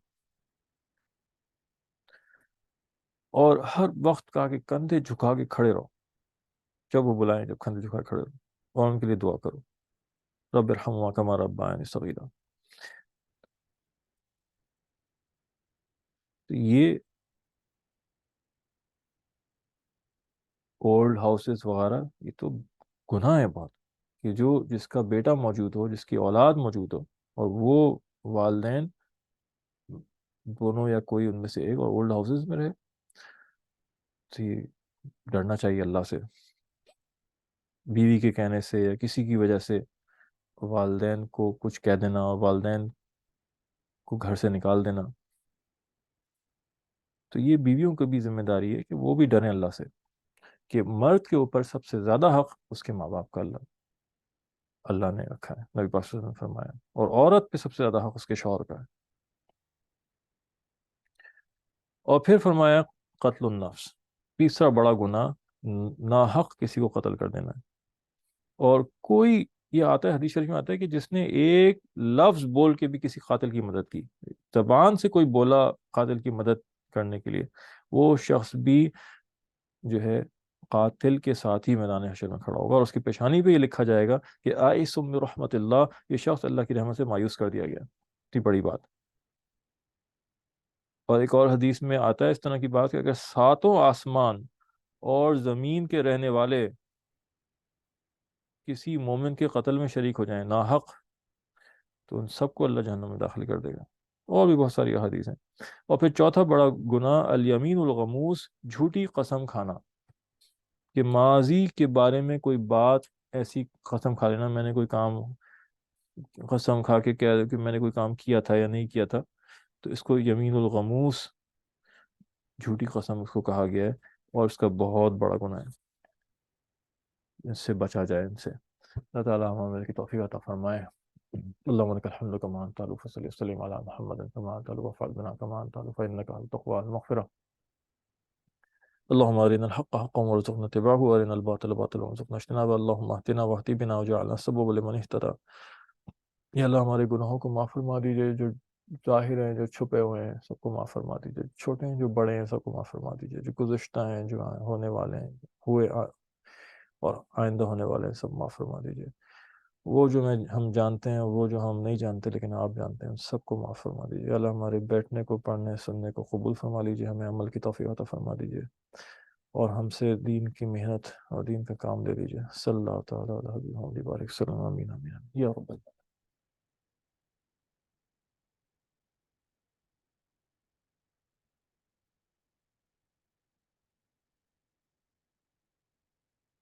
اور ہر وقت کہا کہ کندھے جھکا کے کھڑے رہو، جب وہ بلائیں جب کندھے جھکا کے کھڑے رہو، اور ان کے لیے دعا کرو رب ارحمہما کما ربیانی صغیرا. تو یہ اولڈ ہاؤسز وغیرہ یہ تو گناہ ہے بہت، کہ جس کا بیٹا موجود ہو، جس کی اولاد موجود ہو، اور وہ والدین دونوں یا کوئی ان میں سے ایک اور اولڈ ہاؤسز میں رہے. تو یہ ڈرنا چاہیے اللہ سے. بیوی کے کہنے سے یا کسی کی وجہ سے والدین کو کچھ کہہ دینا اور والدین کو گھر سے نکال دینا. تو یہ بیویوں کی بھی ذمہ داری ہے کہ وہ بھی ڈریں اللہ سے، کہ مرد کے اوپر سب سے زیادہ حق اس کے ماں باپ کا اللہ نے رکھا ہے، نبی پاک صلی اللہ علیہ وسلم نے فرمایا. اور عورت پہ سب سے زیادہ حق اس کے شوہر کا ہے. اور پھر فرمایا قتل النفس، تیسرا بڑا گناہ ناحق کسی کو قتل کر دینا ہے. اور کوئی یہ آتا ہے، حدیث شریف میں آتا ہے کہ جس نے ایک لفظ بول کے بھی کسی قاتل کی مدد کی، زبان سے کوئی بولا قاتل کی مدد کرنے کے لیے، وہ شخص بھی جو ہے قاتل کے ساتھ ہی میدان حشر میں کھڑا ہوگا، اور اس کی پیشانی پہ یہ لکھا جائے گا کہ آئس من رحمت اللہ، یہ شخص اللہ کی رحمت سے مایوس کر دیا گیا. اتنی بڑی بات. اور ایک اور حدیث میں آتا ہے اس طرح کی بات کہ اگر ساتوں آسمان اور زمین کے رہنے والے کسی مومن کے قتل میں شریک ہو جائیں ناحق، تو ان سب کو اللہ جہنم میں داخل کر دے گا. اور بھی بہت ساری احادیث ہیں. اور پھر چوتھا بڑا گناہ الیمین الغموس، جھوٹی قسم کھانا، کہ ماضی کے بارے میں کوئی بات ایسی قسم کھا لینا، میں نے کوئی کام قسم کھا کے کہہ کہ میں نے کوئی کام کیا تھا یا نہیں کیا تھا، تو اس کو یمین الغموس، جھوٹی قسم اس کو کہا گیا ہے، اور اس کا بہت بڑا گناہ ہے. اس سے بچا جائے ان سے. اللہ تعالیٰ ہمیں کی توفیق عطا فرمائے. اللهم لك الحمد كما انت فصل وسلم على محمد كما انت وفعل بنا كما انت فانك انت التقوى المغفره. اللهم ارنا الحق حقا وارزقنا اتباعه، وارنا الباطل باطلا وارزقنا اجتنابه. اللهم اهدنا واهد بنا وجعلنا سببا لمن اهتدى. یا اللہ ہمارے گناہوں کو معاف فرما دیجیے، جو ظاہر ہیں جو چھپے ہوئے ہیں سب کو معاف فرما دیجیے، چھوٹے ہیں جو بڑے ہیں سب کو معاف فرما دیجیے، جو گزشتہ ہیں جو ہونے والے ہیں اور آئندہ ہونے والے ہیں سب معاف فرما دیجیے. وہ جو ہم جانتے ہیں، وہ جو ہم نہیں جانتے لیکن آپ جانتے ہیں، سب کو معاف فرما دیجیے. اللہ ہمارے بیٹھنے کو، پڑھنے سننے کو قبول فرما لیجیے، ہمیں عمل کی توفیق عطا فرما دیجیے، اور ہم سے دین کی محنت اور دین کا کام لے لیجیے. صلی اللہ تعالیٰ علیہ وسلم، آمین آمین یا رب.